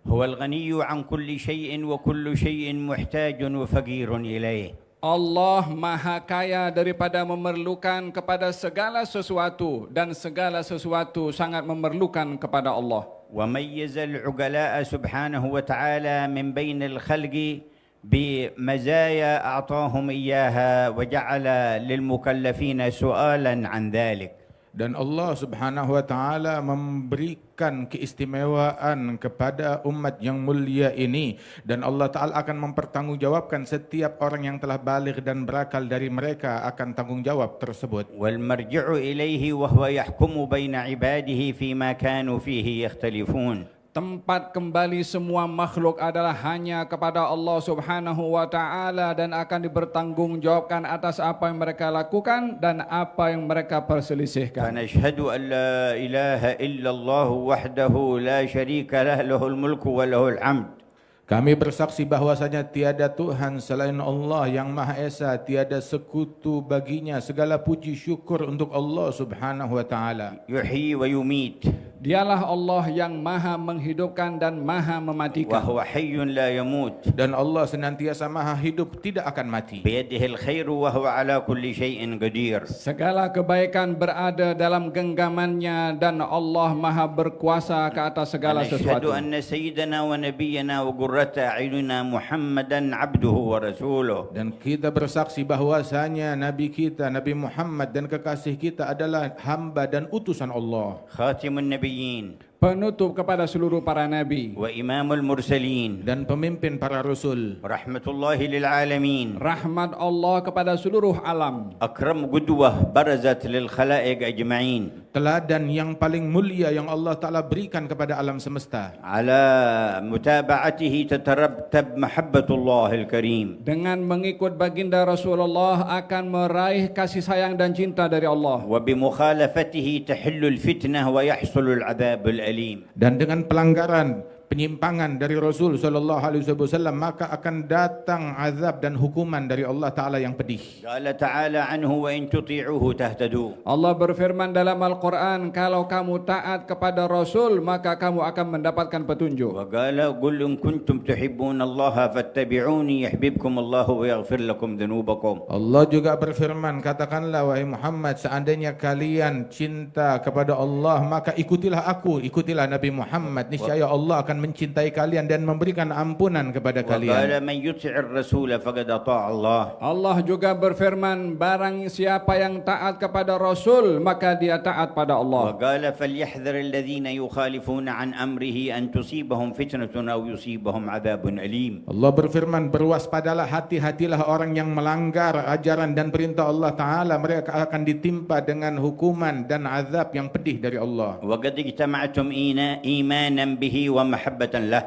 هو الغني عن كل شيء وكل شيء محتاج وفقير إليه. Allah maha kaya daripada memerlukan kepada segala sesuatu dan segala sesuatu sangat memerlukan kepada Allah. وميز العقلاء سبحانه وتعالى من بين الخلق بمزايا أعطاهم إياها وجعل للمكلفين سؤالا عن ذلك. Dan Allah Subhanahu wa Ta'ala memberikan keistimewaan kepada umat yang mulia ini, dan Allah Ta'ala akan mempertanggungjawabkan setiap orang yang telah baligh dan berakal dari mereka akan tanggungjawab tersebut. والمرجع إليه وهو يحكم بين عباده فيما كانوا فيه يختلفون. Tempat kembali semua makhluk adalah hanya kepada Allah Subhanahu wa Ta'ala dan akan dipertanggungjawabkan atas apa yang mereka lakukan dan apa yang mereka perselisihkan. فنشهد أن لا إله إلا الله وحده لا شريك له له الملك وله الحمد. Kami bersaksi bahwasanya tiada Tuhan selain Allah yang Maha Esa, tiada sekutu baginya, segala puji syukur untuk Allah Subhanahu wa Ta'ala. يحيي ويميت. Dialah Allah yang maha menghidupkan dan maha mematikan. وهو حي لا يموت. Dan Allah senantiasa maha hidup, tidak akan mati. بيده الخير وهو على كل شيء قدير. Segala kebaikan berada dalam genggamannya dan Allah maha berkuasa ke atas segala نشهد sesuatu. أن سيدنا ونبينا وقرة أعيننا محمدا عبده ورسوله. Dan kita bersaksi bahwasanya Nabi kita, Nabi Muhammad dan kekasih kita adalah hamba dan utusan Allah. خاتم النبيين. Penutup kepada seluruh para nabi. وإمام المرسلين. Dan pemimpin para rasul. رحمة الله للعالمين. Rahmat Allah kepada seluruh alam. أكرم قدوة برزت للخلائق أجمعين. Teladan yang paling mulia yang Allah Ta'ala berikan kepada alam semesta. على متابعته تترتب محبة الله الكريم. Dengan mengikut baginda Rasulullah akan meraih kasih sayang dan cinta dari Allah. وبمخالفته تحل الفتنة ويحصل العذاب الأليم. Dan dengan pelanggaran, penyimpangan dari Rasul sallallahu alaihi wasallam maka akan datang azab dan hukuman dari Allah Ta'ala yang pedih. قال تعالى عنه وإن تطيعوه تهتدوا. Allah berfirman dalam Al-Quran, kalau kamu taat kepada Rasul maka kamu akan mendapatkan petunjuk. وقال قل إن كنتم تحبون الله فاتبعوني يحببكم الله ويغفر لكم ذنوبكم. Allah juga berfirman, katakanlah wahai Muhammad, seandainya kalian cinta kepada Allah maka ikutilah aku, ikutilah Nabi Muhammad, niscaya Allah akan mencintai kalian dan memberikan ampunan kepada kalian. وقال من يطع الرسول فقد أطاع الله. Allah juga berfirman, barang siapa yang taat kepada Rasul, maka dia taat pada Allah. وقال فليحذر الذين يخالفون عن أمره أن تصيبهم فتنة أو يصيبهم عذاب أليم. Allah berfirman, berwaspadalah, hati-hatilah orang yang melanggar ajaran dan perintah Allah Ta'ala, mereka akan ditimpa dengan hukuman dan azab yang pedih dari Allah. وقد اجتمعتم إيمانا به ومحبة له.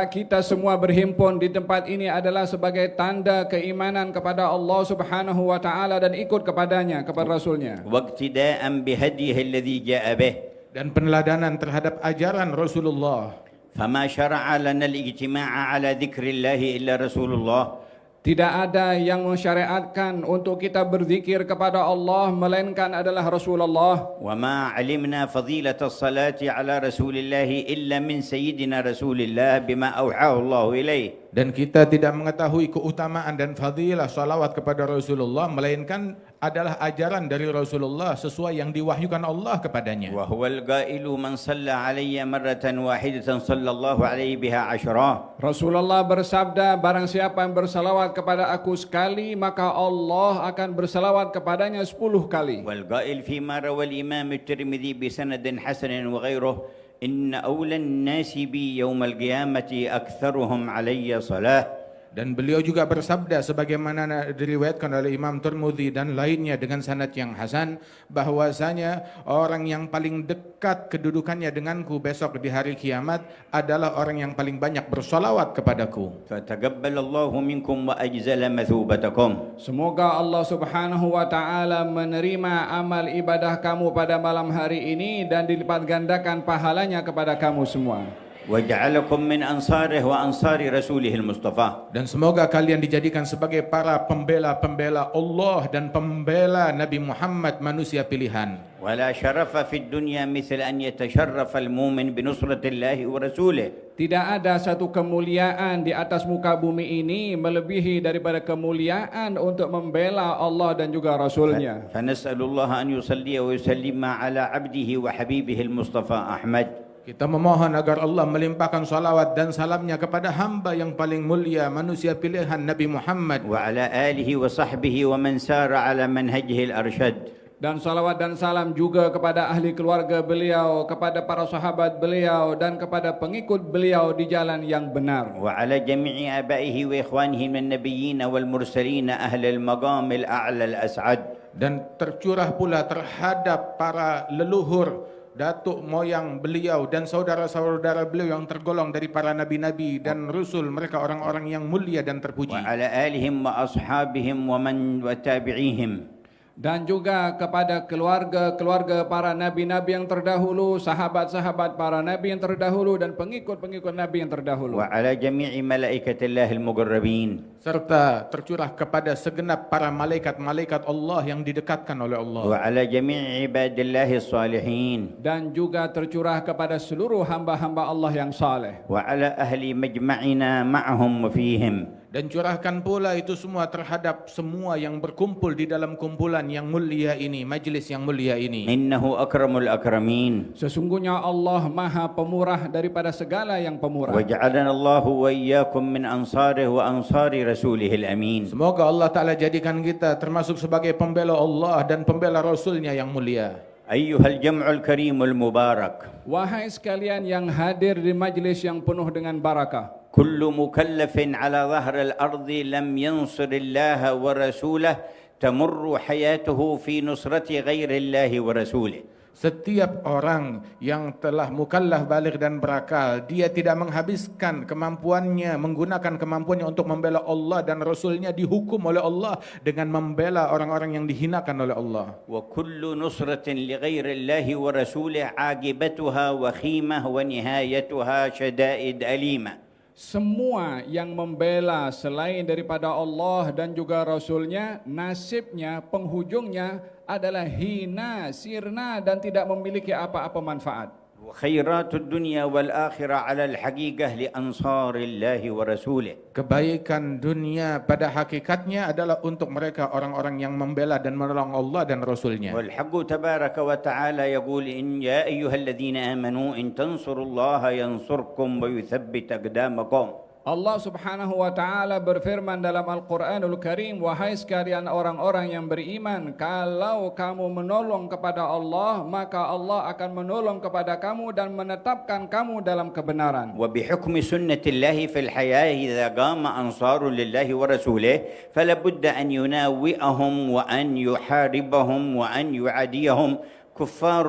Kita semua berhimpun di tempat ini adalah sebagai tanda keimanan kepada Allah Subhanahu wa taala dan ikut kepadanya, kepada Rasulnya. واقتداء بهديه الذي جاء به. Dan peneladanan terhadap ajaran Rasulullah. فما شرع لنا الاجتماع على ذكر الله إلا رسول الله. Tidak ada yang mensyariatkan untuk kita berzikir kepada Allah melainkan adalah Rasulullah. وما علمنا فضيلة الصلاة على رسول الله إلا من سيدنا رسول الله بما أوحاه الله إليه. Dan kita tidak mengetahui keutamaan dan fadilah salawat kepada Rasulullah melainkan adalah ajaran dari Rasulullah sesuai yang diwahyukan Allah kepadanya. وهو القائل من صلى علي مرة واحدة صلى الله عليه بها عشرة. Rasulullah bersabda, barang siapa yang bersalawat kepada aku sekali, maka Allah akan bersalawat kepadanya 10 kali. والقائل فيما روى الإمام الترمذي بسند حسن وغيره إن أولى الناس بي يوم القيامة أكثرهم علي صلاة. Dan beliau juga bersabda sebagaimana diriwayatkan oleh Imam Tirmidzi dan lainnya dengan sanad yang hasan, bahwasanya orang yang paling dekat kedudukannya denganku besok di hari kiamat adalah orang yang paling banyak bersolawat kepadaku. فتقبل الله منكم وأجزل مثوبتكم. Semoga Allah Subhanahu wa taala menerima amal ibadah kamu pada malam hari ini dan dilipat gandakan pahalanya kepada kamu semua. وجعلكم من أنصاره وأنصار رسوله المصطفى. Dan semoga kalian dijadikan sebagai para pembela-pembela Allah dan pembela Nabi Muhammad manusia pilihan. ولا شرف في الدنيا مثل أن يتشرف المؤمن بنصرة الله ورسوله. Tidak ada satu kemuliaan di atas muka bumi ini melebihi daripada kemuliaan untuk membela Allah dan juga Rasulnya. فنسأل الله أن يصلي ويسلم على عبده وحبيبه المصطفى أحمد. Kita memohon agar Allah melimpahkan salawat dan salamnya kepada hamba yang paling mulia manusia pilihan Nabi Muhammad وعلى آله وصحبه ومن سار على منهجه الأرشد. Dan salawat dan salam juga kepada ahli keluarga beliau, kepada para sahabat beliau dan kepada pengikut beliau di jalan yang benar. وعلى جميع آبائه وإخوانه من النبيين والمرسلين أهل المقام الأعلى الأسعد. Dan tercurah pula terhadap para leluhur, datuk moyang beliau dan saudara-saudara beliau yang tergolong dari para nabi-nabi dan rasul, mereka orang-orang yang mulia dan terpuji. وعلى آلهم وأصحابهم ومن وتابعيهم. Dan juga kepada keluarga-keluarga para nabi-nabi yang terdahulu, sahabat-sahabat para nabi yang terdahulu dan pengikut-pengikut nabi yang terdahulu. وعلى جميع ملائكة الله المقربين. Serta tercurah kepada segenap para malaikat-malaikat Allah yang didekatkan oleh Allah. وعلى جميع عباد الله الصالحين. Dan juga tercurah kepada seluruh hamba-hamba Allah yang saleh. وعلى أهل مجمعنا معهم وفيهم. Dan curahkan pula itu semua terhadap semua yang berkumpul di dalam kumpulan yang mulia ini, majlis yang mulia ini. إنه أكرم الأكرمين. Sesungguhnya Allah Maha Pemurah daripada segala yang pemurah. وجعلنا الله وإياكم من أنصاره وأنصار رسوله الأمين. Semoga Allah Ta'ala jadikan kita termasuk sebagai pembela Allah dan pembela Rasulnya yang mulia. أيها الجمع الكريم المبارك. Wahai sekalian yang hadir di majlis yang penuh dengan barakah. كل مكلف على ظهر الأرض لم ينصر الله ورسوله تمر حياته في نصرة غير الله ورسوله. Setiap orang yang telah mukallaf baligh dan berakal, dia tidak menghabiskan kemampuannya, menggunakan kemampuannya untuk membela Allah dan Rasulnya, dihukum oleh Allah dengan membela orang-orang yang dihinakan oleh Allah. وكل نصرة لغير الله ورسوله عاقبتها وخيمة ونهايتها شدائد أليمة. Semua yang membela selain daripada Allah dan juga Rasulnya, nasibnya, penghujungnya adalah hina, sirna dan tidak memiliki apa-apa manfaat. وخيرات الدنيا والآخرة على الحقيقة لأنصار الله ورسوله. Kebaikan dunia pada hakikatnya adalah untuk mereka orang-orang yang membela dan menolong Allah dan Rasulnya. والحق تبارك وتعالى يقول إن يا أيها الذين آمنوا إن تنصروا الله ينصركم ويثبت أقدامكم. Allah Subhanahu wa taala berfirman dalam Al-Qur'anul Karim, wahai sekalian orang-orang yang beriman, kalau kamu menolong kepada Allah, maka Allah akan menolong kepada kamu dan menetapkan kamu dalam kebenaran. وبحكم سنة الله في الحياة إذا قام أنصار لله ورسوله فلا بد أن يناوئهم وأن يحاربهم وأن يعاديهم كفار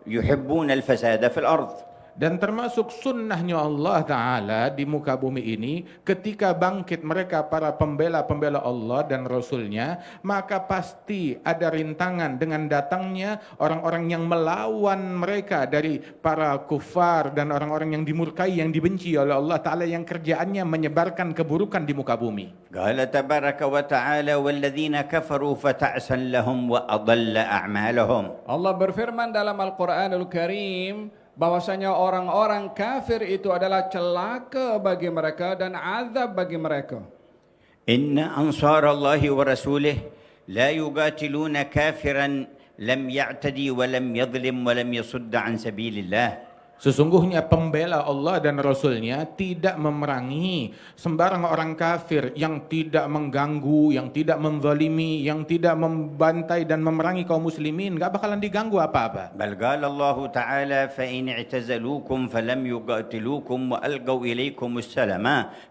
يحبون الفساد في الأرض. Dan termasuk sunnahnya Allah Ta'ala di muka bumi ini, ketika bangkit mereka para pembela-pembela Allah dan Rasulnya, maka pasti ada rintangan dengan datangnya orang-orang yang melawan mereka dari para kufar dan orang-orang yang dimurkai, yang dibenci oleh Allah Ta'ala, yang kerjaannya menyebarkan keburukan di muka bumi. قال تبارك وتعالى والذين كفروا فتعسا لهم وأضل أعمالهم. Allah berfirman dalam Al-Qur'anul Karim bahwasanya orang-orang kafir itu adalah celaka bagi mereka dan azab bagi mereka. إن أنصار الله ورسوله لا يقاتلون كافرا لم يعتدي ولم يظلم ولم يصد عن سبيل الله. Sesungguhnya pembela Allah dan Rasulnya tidak memerangi sembarang orang kafir yang tidak mengganggu, yang tidak menzalimi, yang tidak membantai dan memerangi kaum muslimin. Gak bakalan diganggu apa-apa. بل قال الله تعالى فإن اعتزلوكم فلم يقاتلوكم وألقوا إليكم السلام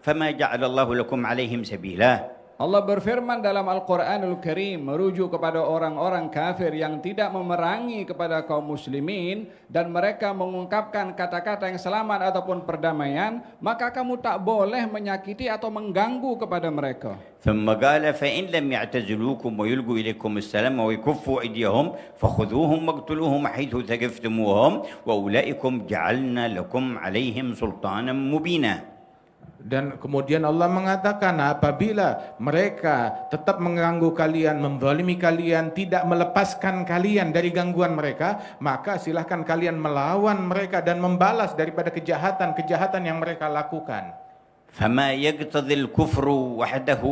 فما جعل الله لكم عليهم سبيلا. Allah berfirman dalam Al-Quranul Karim merujuk kepada orang-orang kafir yang tidak memerangi kepada kaum muslimin dan mereka mengungkapkan kata-kata yang selamat ataupun perdamaian, maka kamu tak boleh menyakiti atau mengganggu kepada mereka. ثم قال فإن لم يعتزلوكم ويلقوا إليكم السلام ويكفوا أيديهم فخذوهم واقتلوهم حيث ثقفتموهم وأولئكم جعلنا لكم عليهم سلطانا مبينا. Dan kemudian Allah mengatakan apabila mereka tetap mengganggu kalian, menzalimi kalian, tidak melepaskan kalian dari gangguan mereka, maka silahkan kalian melawan mereka dan membalas daripada kejahatan-kejahatan yang mereka lakukan. فما يقتضي الكفر وحده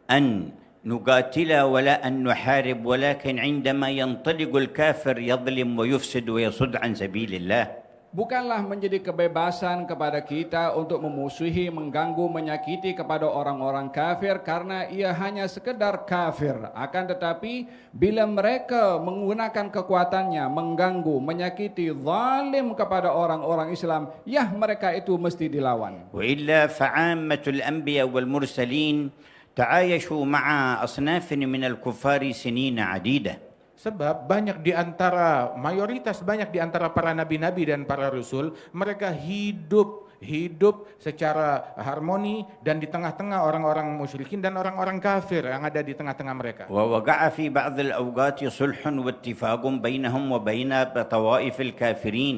أن نقاتل ولا أن نحارب ولكن عندما ينطلق الكافر يظلم ويفسد ويصد عن سبيل الله. Bukanlah menjadi kebebasan kepada kita untuk memusuhi, mengganggu, menyakiti kepada orang-orang kafir karena ia hanya sekedar kafir. Akan tetapi bila mereka menggunakan kekuatannya, mengganggu, menyakiti, zalim kepada orang-orang Islam, ya mereka itu mesti dilawan. وإلا فعامة الأنبياء والمرسلين تعايشوا مع أصناف من الكفار سنين عديدة. Sebab mayoritas banyak di antara para nabi-nabi dan para rasul, mereka hidup secara harmoni dan di tengah-tengah orang-orang musyrikin dan orang-orang kafir yang ada di tengah-tengah mereka. ووقع في بعض الأوقات صلح واتفاق بينهم وبين طوائف الكافرين.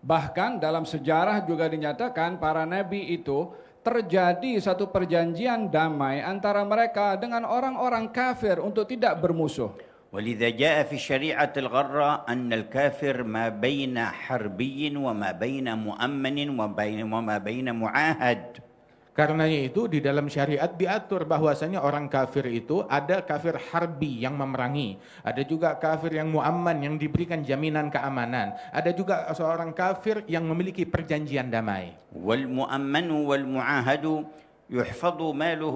Bahkan dalam sejarah juga dinyatakan para nabi itu terjadi satu perjanjian damai antara mereka dengan orang-orang kafir untuk tidak bermusuh. ولذا جاء في الشريعة الغراء أن الكافر ما بين حربي وما بين مؤمن وما بين معاهد. Karena itu di dalam syariat diatur bahwasanya orang kafir itu ada kafir harbi yang memerangi, ada juga kafir yang muamman yang diberikan jaminan keamanan, ada juga seorang kafir yang memiliki perjanjian damai. والمؤمن والمعاهد يحفظ ماله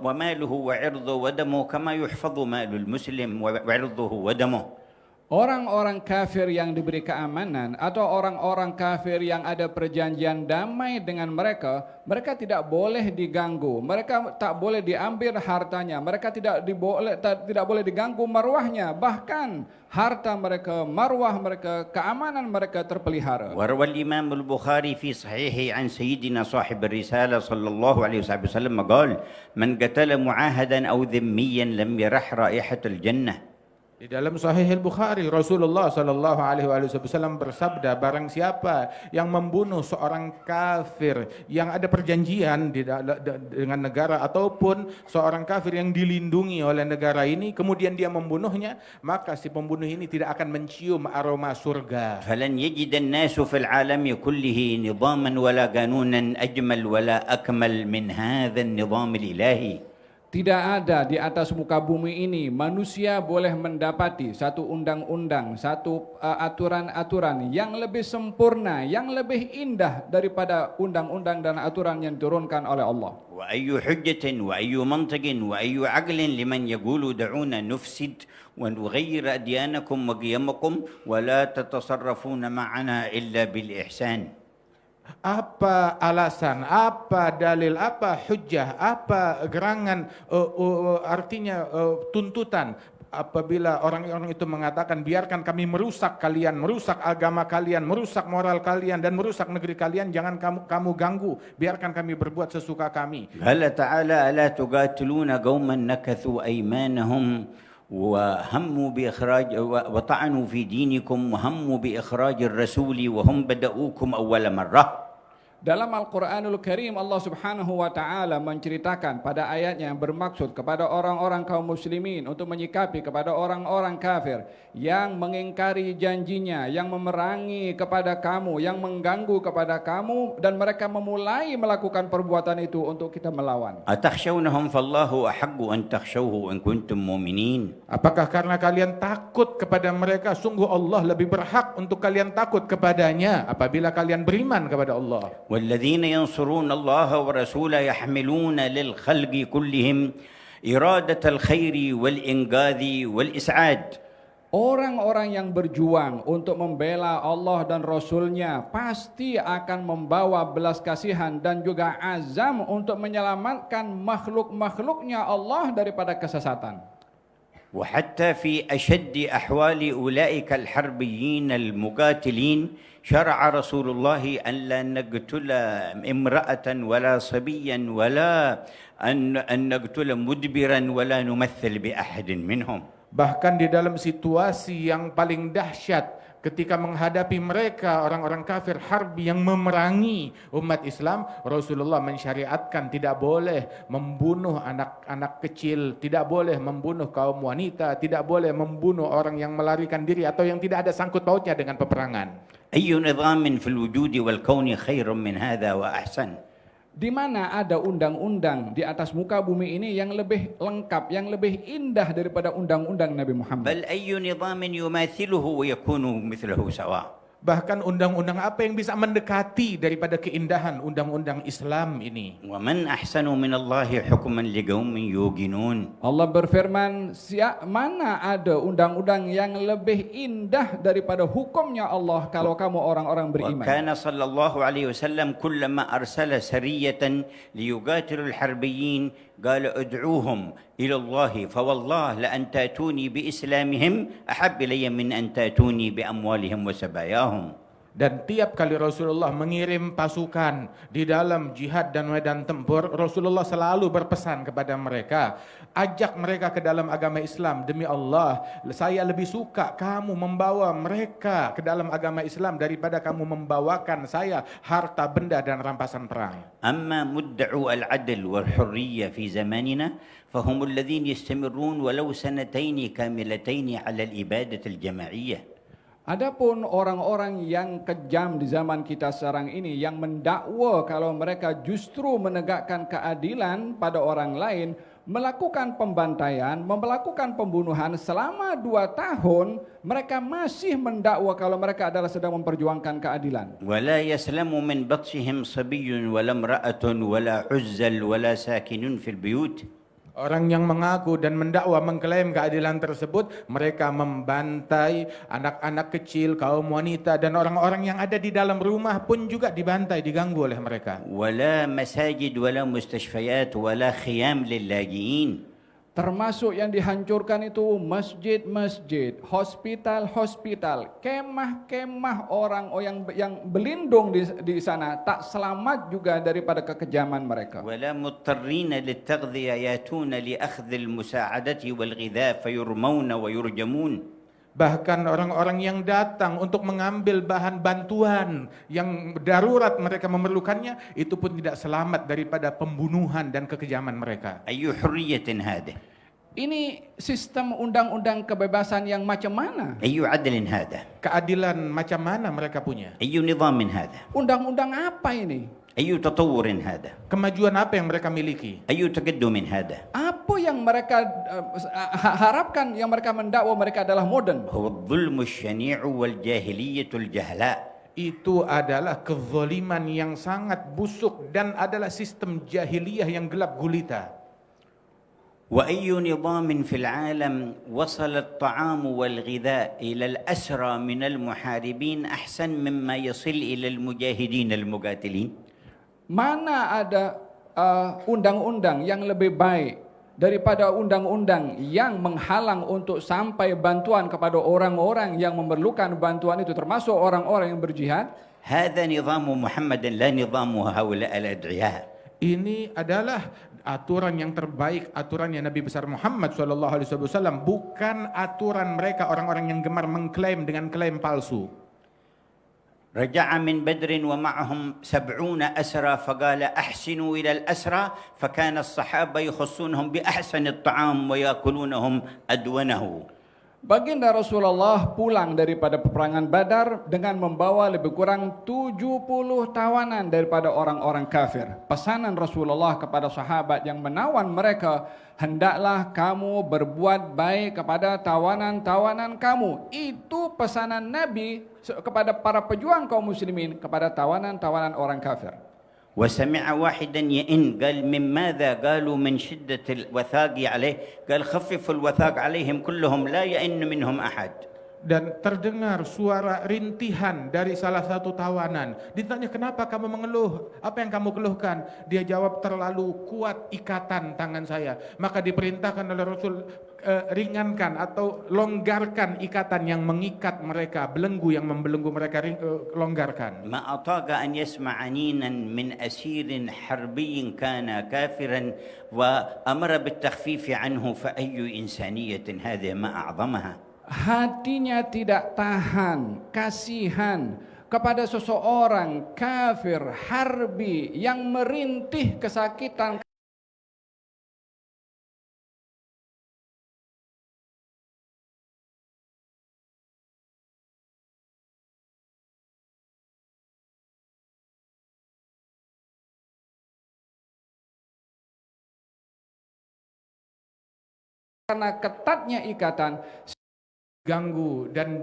وماله وعرضه ودمه كما يحفظ مال المسلم وعرضه ودمه. Orang-orang kafir yang diberi keamanan atau orang-orang kafir yang ada perjanjian damai dengan mereka, mereka tidak boleh diganggu, mereka tak boleh diambil hartanya, mereka tidak boleh diganggu marwahnya, bahkan harta mereka, marwah mereka, keamanan mereka terpelihara. وروى الإمام البخاري في صحيحه عن سيدنا صاحب الرسالة صلى الله عليه وسلم قال: من قتل معاهدا أو ذميا لم يرح رائحة الجنة. Di dalam Sahih Al-Bukhari, Rasulullah sallallahu alaihi wasallam bersabda, barang siapa yang membunuh seorang kafir yang ada perjanjian dengan negara ataupun seorang kafir yang dilindungi oleh negara ini, kemudian dia membunuhnya, maka si pembunuh ini tidak akan mencium aroma surga. فلن يجد الناس في العالم كله نظاما ولا قانونا أجمل ولا أكمل من هذا النظام الإلهي. Tidak ada di atas muka bumi ini manusia boleh mendapati satu undang-undang, satu aturan-aturan yang lebih sempurna, yang lebih indah daripada undang-undang dan aturan yang diturunkan oleh Allah. وأي حجة وأي منطق وأي عقل لمن يقول دعونا نفسد ونغير أديانكم وقيمكم ولا تتصرفون معنا إلا بالإحسان. Apa alasan, apa dalil, apa hujjah, apa gerangan, artinya tuntutan apabila orang-orang itu mengatakan biarkan kami merusak kalian, merusak agama kalian, merusak moral kalian dan merusak negeri kalian, jangan kamu ganggu, biarkan kami berbuat sesuka kami. قال تعالى ألا تقاتلون قوما نكثوا أيمانهم وهموا بإخراج وطعنوا في دينكم وهموا بإخراج الرسول وهم بدأوكم أول مرة. Dalam Al-Quranul Karim, Allah Subhanahu wa Ta'ala menceritakan pada ayatnya yang bermaksud kepada orang-orang kaum muslimin untuk menyikapi kepada orang-orang kafir yang mengingkari janjinya, yang memerangi kepada kamu, yang mengganggu kepada kamu, dan mereka memulai melakukan perbuatan itu untuk kita melawan. أتخشونهم فالله أحق أن تخشوه إن كنتم مؤمنين. Apakah karena kalian takut kepada mereka? Sungguh Allah lebih berhak untuk kalian takut kepadanya apabila kalian beriman kepada Allah. والذين ينصرون الله ورسوله يحملون للخلق كلهم إرادة الخير والإنقاذ والإسعاد. Orang-orang yang berjuang untuk membela Allah dan Rasulnya pasti akan membawa belas kasihan dan juga azam untuk menyelamatkan makhluk-makhluknya Allah daripada kesesatan. وحتى في أشد أحوال أولئك الحربيين المقاتلين شرع رسول الله أن لا نقتل امرأة ولا صبيا ولا أن نقتل مدبرا ولا نمثل بأحد منهم. Bahkan di dalam situasi yang paling dahsyat ketika menghadapi mereka orang-orang kafir harbi yang memerangi umat Islam, Rasulullah mensyariatkan tidak boleh membunuh anak-anak kecil, tidak boleh membunuh kaum wanita, tidak boleh membunuh orang yang melarikan diri atau yang tidak ada sangkut pautnya dengan peperangan. أي نظام في الوجود والكون خير من هذا وأحسن. Di mana ada undang-undang di atas muka bumi ini yang lebih lengkap, yang lebih indah daripada undang-undang Nabi Muhammad. بل أي نظام يماثله ويكون مثله سواء. Bahkan undang-undang apa yang bisa mendekati daripada keindahan undang-undang Islam ini? ومن أحسن من الله حكما لقوم يوقنون. Allah berfirman, mana ada undang-undang yang lebih indah daripada hukumnya Allah kalau kamu orang-orang beriman. وكان صلى الله عليه وسلم كلما أرسل سرية ليقاتل الحربيين قال ادعوهم إلى الله فوالله لأن تأتوني بإسلامهم أحب إلي من أن تأتوني بأموالهم وسباياهم. Dan tiap kali Rasulullah mengirim pasukan di dalam jihad dan medan tempur, Rasulullah selalu berpesan kepada mereka, ajak mereka ke dalam agama Islam. Demi Allah, saya lebih suka kamu membawa mereka ke dalam agama Islam daripada kamu membawakan saya harta benda dan rampasan perang. أما مدعو العدل والحرية في زماننا فهم الذين يستمرون ولو سنتين كاملتين على الإبادة الجماعية. Adapun orang-orang yang kejam di zaman kita sekarang ini yang mendakwa kalau mereka justru menegakkan keadilan pada orang lain, melakukan pembantaian, melakukan pembunuhan selama 2 tahun, mereka masih mendakwa kalau mereka adalah sedang memperjuangkan keadilan. ولا يسلم من بطشهم صبي ولا امرأة ولا عزل ولا ساكن في البيوت. Orang yang mengaku dan mendakwa mengklaim keadilan tersebut, mereka membantai anak-anak kecil, kaum wanita dan orang-orang yang ada di dalam rumah pun juga dibantai, diganggu oleh mereka. ولا مساجد ولا مستشفيات ولا خيام للاجئين. Termasuk yang dihancurkan itu masjid-masjid, hospital-hospital, kemah-kemah orang yang berlindung di sana tak selamat juga daripada kekejaman mereka. ولا مضطرين للتغذية يأتون لأخذ المساعدة والغذاء فيرمون ويرجمون. Bahkan orang-orang yang datang untuk mengambil bahan bantuan yang darurat mereka memerlukannya, itu pun tidak selamat daripada pembunuhan dan kekejaman mereka. أي حرية هذا؟ Ini sistem undang-undang kebebasan yang macam mana? أي عدل هذا؟ Keadilan macam mana mereka punya? أي نظام هذا؟ Undang-undang apa ini? أي تطور هذا؟ Kemajuan apa yang mereka miliki? أي تقدم هذا؟ Apa yang mereka harapkan, yang mereka mendakwa mereka adalah modern? هو الظلم الشنيع والجاهلية الجهلاء. Itu adalah kezaliman yang sangat busuk dan adalah sistem jahiliyah yang gelap gulita. وأي نظام في العالم وصل الطعام والغذاء إلى الأسرى من المحاربين أحسن مما يصل إلى المجاهدين المقاتلين؟ Mana ada undang-undang yang lebih baik daripada undang-undang yang menghalang untuk sampai bantuan kepada orang-orang yang memerlukan bantuan itu, termasuk orang-orang yang berjihad? هذا نظام محمد لا نظام هؤلاء الأدعياء. Ini adalah aturan yang terbaik, aturannya Nabi besar Muhammad SAW, bukan aturan mereka orang-orang yang gemar mengklaim dengan klaim palsu. رجع من بدر ومعهم 70 أسرى فقال أحسنوا إلى الأسرى فكان الصحابة يخصونهم بأحسن الطعام ويأكلونهم أدونه. Baginda Rasulullah pulang daripada peperangan Badar dengan membawa lebih kurang 70 tawanan daripada orang-orang kafir. Pesanan Rasulullah kepada sahabat yang menawan mereka, hendaklah kamu berbuat baik kepada tawanan-tawanan kamu. Itu pesanan Nabi kepada para pejuang kaum muslimin, kepada tawanan-tawanan orang kafir. وسمع واحدا يئن قال من ماذا؟ قالوا من شدة الوثاق عليه. قال خففوا الوثاق عليهم كلهم لا يئن منهم أحد. Dan terdengar suara rintihan dari salah satu tawanan. Ditanya, kenapa kamu mengeluh? Apa yang kamu keluhkan? Dia jawab, terlalu kuat ikatan tangan saya. Maka diperintahkan oleh Rasul, ringankan atau longgarkan ikatan yang mengikat mereka, belenggu yang membelenggu mereka, longgarkan. ما أطاق أن يسمع عنينا من أسير حربي كان كافرا وأمر بالتخفيف عنه فأي إنسانية هذه ما أعظمها. Hatinya tidak tahan kasihan kepada seseorang kafir harbi yang merintih kesakitan karena ketatnya ikatan, ganggu dan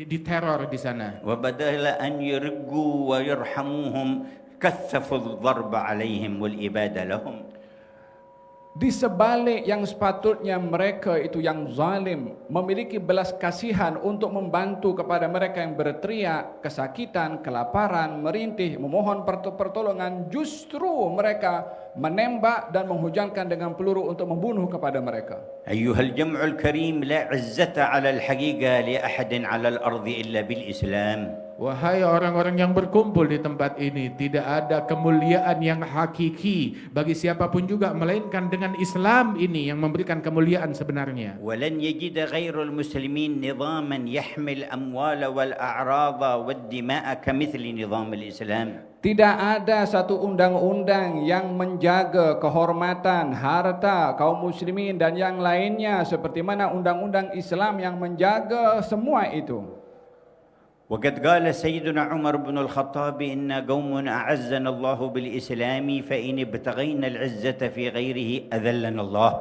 diteror di sana. وبدل أن يرقوا ويرحموهم كثفوا الضرب عليهم والإبادة لهم. di sebalik yang sepatutnya mereka itu yang zalim memiliki belas kasihan untuk membantu kepada mereka yang berteriak kesakitan, kelaparan, merintih, memohon pertolongan, justru mereka menembak dan menghujankan dengan peluru untuk membunuh kepada mereka. أيها الجمع الكريم لا عزة على الحقيقة لأحد على الأرض إلا بالإسلام. Wahai orang-orang yang berkumpul di tempat ini, tidak ada kemuliaan yang hakiki bagi siapapun juga melainkan dengan Islam ini yang memberikan kemuliaan sebenarnya. ولن يجد غير المسلمين نظاما يحمي الأموال والأعراض والدماء كمثل نظام الإسلام. Tidak ada satu undang-undang yang menjaga kehormatan, harta kaum muslimin dan yang lainnya seperti mana undang-undang Islam yang menjaga semua itu. وقد قال سيدنا عمر بن الخطاب إن قوم أعزنا الله بالإسلام فإن ابتغينا العزة في غيره أذلنا الله.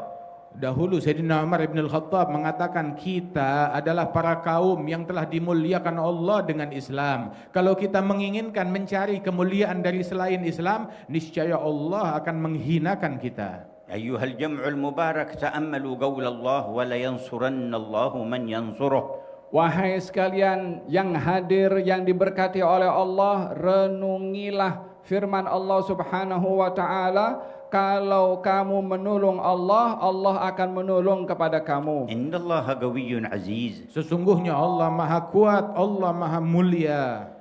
Dahulu Sayyidina Umar ibn al-Khattab mengatakan, kita adalah para kaum yang telah dimuliakan Allah dengan Islam. Kalau kita menginginkan mencari kemuliaan dari selain Islam, niscaya Allah akan menghinakan kita. أيها الجمع المبارك تأملوا قول الله ولا ينصرن الله من ينصره. Wahai sekalian yang hadir yang diberkati oleh Allah, renungilah firman Allah Subhanahu wa taala, kalau kamu menolong Allah, Allah akan menolong kepada kamu. إن الله قوي عزيز. Sesungguhnya Allah Maha Kuat, Allah Maha Mulia.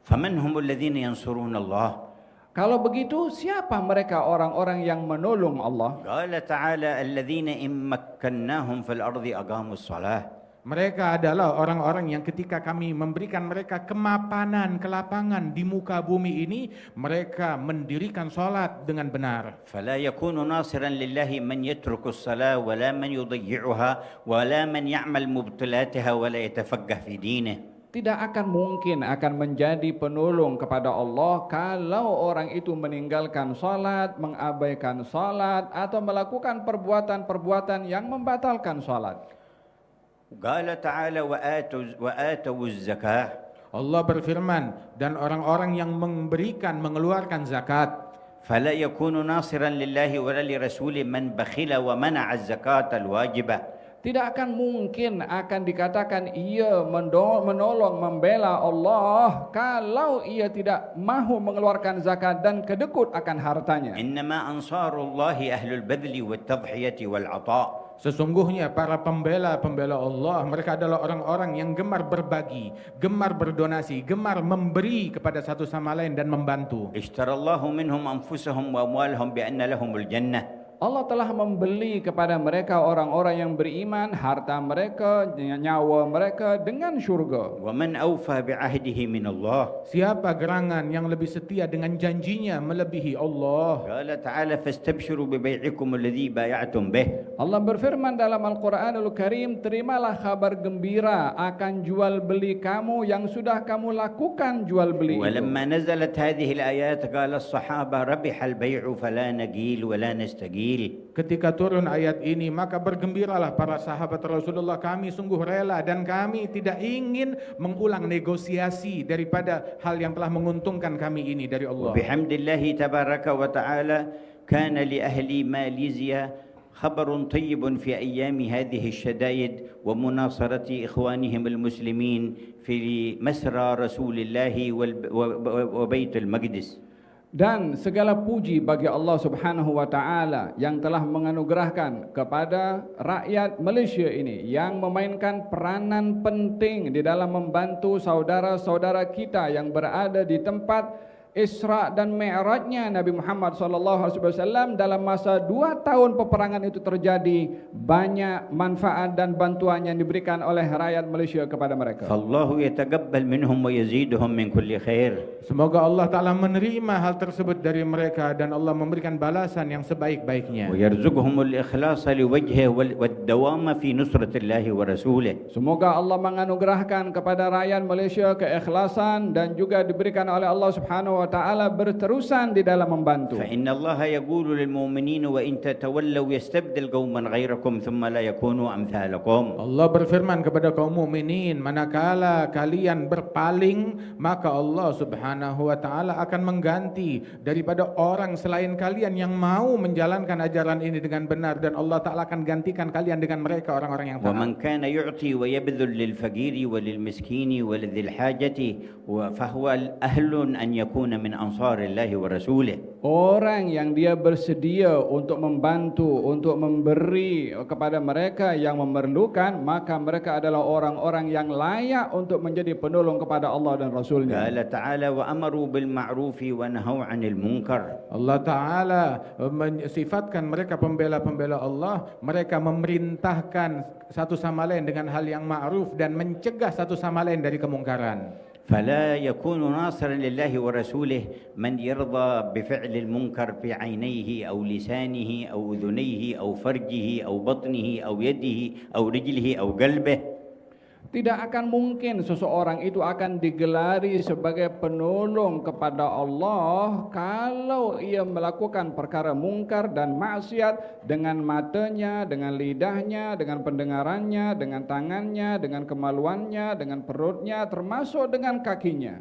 فمن هم الذين ينصرون الله؟ Kalau begitu, siapa mereka orang-orang yang menolong Allah? قال تعالى الذين إن مكناهم في الأرض أقاموا الصلاة. Mereka adalah orang-orang yang ketika kami memberikan mereka kemapanan, kelapangan di muka bumi ini, mereka mendirikan salat dengan benar. فلا يكون ناصرا لله من يترك الصلاة ولا من يضيعها ولا من يعمل مبطلاتها ولا يتفقه في دينه. Tidak akan mungkin akan menjadi penolong kepada Allah kalau orang itu meninggalkan salat, mengabaikan salat, atau melakukan perbuatan-perbuatan yang membatalkan salat. قال تعالى وآتوا الزكاة. Allah berfirman, dan orang-orang yang mengeluarkan zakat. فلا يكون ناصرا لله ولا لرسوله من بخل ومنع الزكاة الواجبة. Tidak akan mungkin akan dikatakan ia menolong, membela Allah kalau ia tidak mahu mengeluarkan zakat dan kedekut akan hartanya. إنما أنصار الله أهل البذل والتضحية والعطاء. Sesungguhnya para pembela-pembela Allah, mereka adalah orang-orang yang gemar berbagi, gemar berdonasi, gemar memberi kepada satu sama lain dan membantu. اشترى الله منهم أنفسهم وأموالهم بأن لهم الجنة. Allah telah membeli kepada mereka orang-orang yang beriman, harta mereka, nyawa mereka dengan syurga. ومن أوفى بعهده من الله. Siapa gerangan yang lebih setia dengan janjinya melebihi Allah? قال تعالى فاستبشروا ببيعكم الذي بايعتم به. Allah berfirman dalam Al-Quranul Karim, terimalah kabar gembira akan jual beli kamu yang sudah kamu lakukan jual beli itu. ولما نزلت هذه الآيات قال الصحابة ربح البيع فلا نقيل ولا نستقيل. Ketika turun ayat ini, maka bergembiralah para sahabat Rasulullah, kami sungguh rela dan kami tidak ingin mengulang negosiasi daripada hal yang telah menguntungkan kami ini dari Allah. وبحمد الله تبارك وتعالى كان لأهل ماليزيا خبر طيب في أيام هذه الشدائد ومناصرة إخوانهم المسلمين في مسرى رسول الله وبيت المقدس. Dan segala puji bagi Allah Subhanahu wa taala yang telah menganugerahkan kepada rakyat Malaysia ini yang memainkan peranan penting di dalam membantu saudara-saudara kita yang berada di tempat Isra dan Mi'rajnya Nabi Muhammad SAW dalam masa 2 tahun peperangan itu terjadi, banyak manfaat dan bantuan yang diberikan oleh rakyat Malaysia kepada mereka. فالله يتقبل منهم ويزيدهم من كل خير. Semoga Allah Ta'ala menerima hal tersebut dari mereka dan Allah memberikan balasan yang sebaik-baiknya. ويرزقهم الإخلاص لوجهه والدوام في نصرة الله ورسوله. Semoga Allah menganugerahkan kepada rakyat Malaysia keikhlasan dan juga diberikan oleh Allah Subhanahu wa taala berterusan di dalam membantu. فإن الله يقول للمؤمنين وإن تتولوا يستبدل قوما غيركم ثم لا يكونوا أمثالكم. Allah berfirman kepada kaum mukminin, manakala kalian berpaling, maka Allah Subhanahu wa taala akan mengganti daripada orang selain kalian yang mau menjalankan ajaran ini dengan benar, dan Allah taala akan gantikan kalian dengan mereka orang-orang yang taat. ومن كان يعطي ويبذل للفقير وللمسكين ولذي الحاجة فهو أهل أن يكون من أنصار الله ورسوله. Orang yang dia bersedia untuk membantu, untuk memberi kepada mereka yang memerlukan, maka mereka adalah orang-orang yang layak untuk menjadi penolong kepada Allah dan Rasulnya. قال تعالى وأمروا بالمعروف ونهوا عن المنكر. Allah Ta'ala mensifatkan mereka pembela-pembela Allah, mereka memerintahkan satu sama lain dengan hal yang ma'ruf dan mencegah satu sama lain dari kemungkaran. فلا يكون ناصرا لله ورسوله من يرضى بفعل المنكر بعينيه أو لسانه أو أذنيه أو فرجه أو بطنه أو يده أو رجله أو قلبه. Tidak akan mungkin seseorang itu akan digelari sebagai penolong kepada Allah kalau ia melakukan perkara mungkar dan maksiat dengan matanya, dengan lidahnya, dengan pendengarannya, dengan tangannya, dengan kemaluannya, dengan perutnya, termasuk dengan kakinya.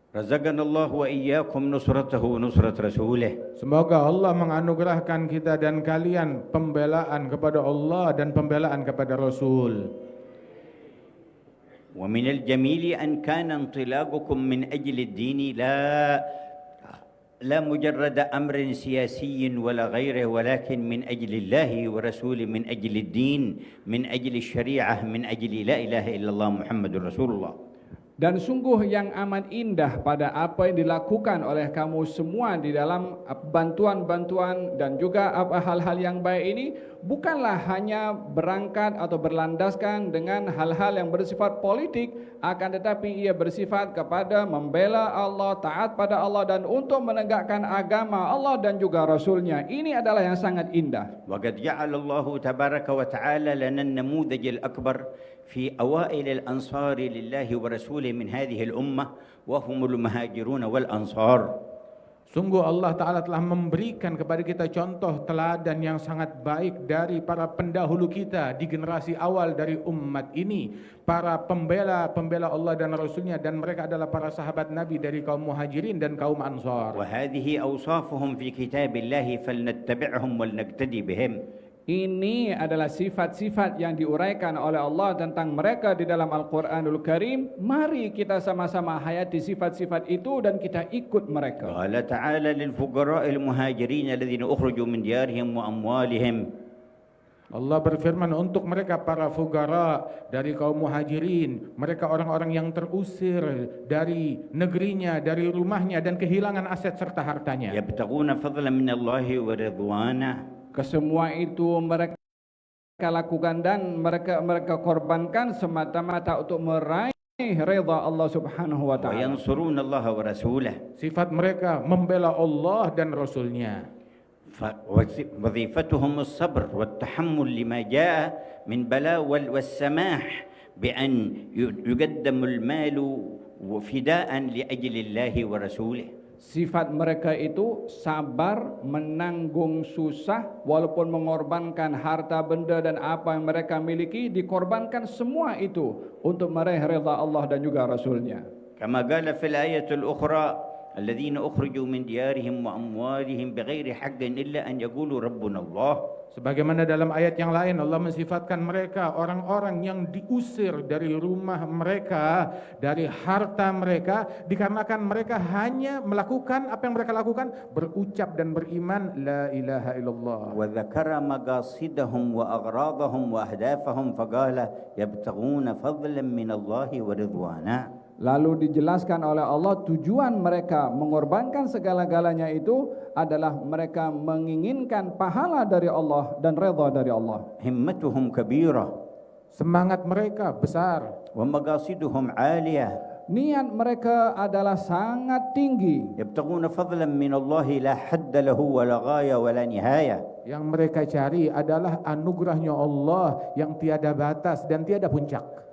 رزقنا الله وإياكم نصرته ونصرة رسوله. Semoga Allah menganugerahkan kita dan kalian pembelaan kepada Allah dan pembelaan kepada Rasul. ومن الجميل أن كان انطلاقكم من أجل الدين لا لا مجرد أمر سياسي ولا غيره، ولكن من أجل الله ورسوله، من أجل الدين، من أجل الشريعة، من أجل لا إله إلا الله محمد رسول الله. Dan sungguh yang amat indah pada apa yang dilakukan oleh kamu semua di dalam bantuan-bantuan dan juga hal-hal yang baik ini bukanlah hanya berangkat atau berlandaskan dengan hal-hal yang bersifat politik, akan tetapi ia bersifat kepada membela Allah, taat pada Allah dan untuk menegakkan agama Allah dan juga Rasulnya. Ini adalah yang sangat indah. وقد جعل الله تبارك وتعالى لنا النموذج الأكبر في أوائل الأنصار لله ورسوله من هذه الأمة وهم المهاجرون والأنصار. Sungguh Allah Ta'ala telah memberikan kepada kita contoh teladan yang sangat baik dari para pendahulu kita di generasi awal dari umat ini, para pembela Allah dan Rasulnya, dan mereka adalah para sahabat Nabi dari kaum muhajirin dan kaum ansar. وهذه أوصافهم في كتاب الله فلنتبعهم ولنقتدي بهم. Ini adalah sifat-sifat yang diuraikan oleh Allah tentang mereka di dalam Al-Quranul Karim. Mari kita sama-sama hayati sifat-sifat itu dan kita ikut mereka. قال تعالى للفقراء المهاجرين الذين أخرجوا من ديارهم وأموالهم. Allah berfirman untuk mereka para fugara dari kaum muhajirin, mereka orang-orang yang terusir dari negerinya, dari rumahnya dan kehilangan aset serta hartanya. يبتغون فضلا من الله ورضوانه. Kesemua itu mereka lakukan dan mereka korbankan semata-mata untuk meraih redha Allah Subhanahu wa taala. وينصرون الله ورسوله. Sifat mereka membela Allah dan Rasulnya. وظيفتهم الصبر والتحمل لما جاء من بلاء والسماح بأن يقدم المال فداء لأجل الله ورسوله. Sifat mereka itu sabar, menanggung susah, walaupun mengorbankan harta benda dan apa yang mereka miliki, dikorbankan semua itu untuk meraih redha Allah dan juga Rasulnya. كما قال في الآية الأخرى الذين أخرجوا من ديارهم وأموالهم بغير حق إلا أن يقولوا ربنا الله. Sebagaimana dalam ayat yang lain Allah mensifatkan mereka orang-orang yang diusir dari rumah mereka, dari harta mereka, dikarenakan mereka hanya melakukan apa yang mereka lakukan, berucap dan beriman la ilaha illallah. وذكر مقاصدهم وأغراضهم وأهدافهم فقال يبتغون فضلا من الله ورضوانا. Lalu dijelaskan oleh Allah tujuan mereka mengorbankan segala-galanya itu adalah mereka menginginkan pahala dari Allah dan redha dari Allah. همتهم كبيرة. Semangat mereka besar. ومقاصدهم عالية. Niat mereka adalah sangat tinggi. يبتغون فضلا من الله لا حد له ولا غاية ولا نهاية. Yang mereka cari adalah anugerahnya Allah yang tiada batas dan tiada puncak.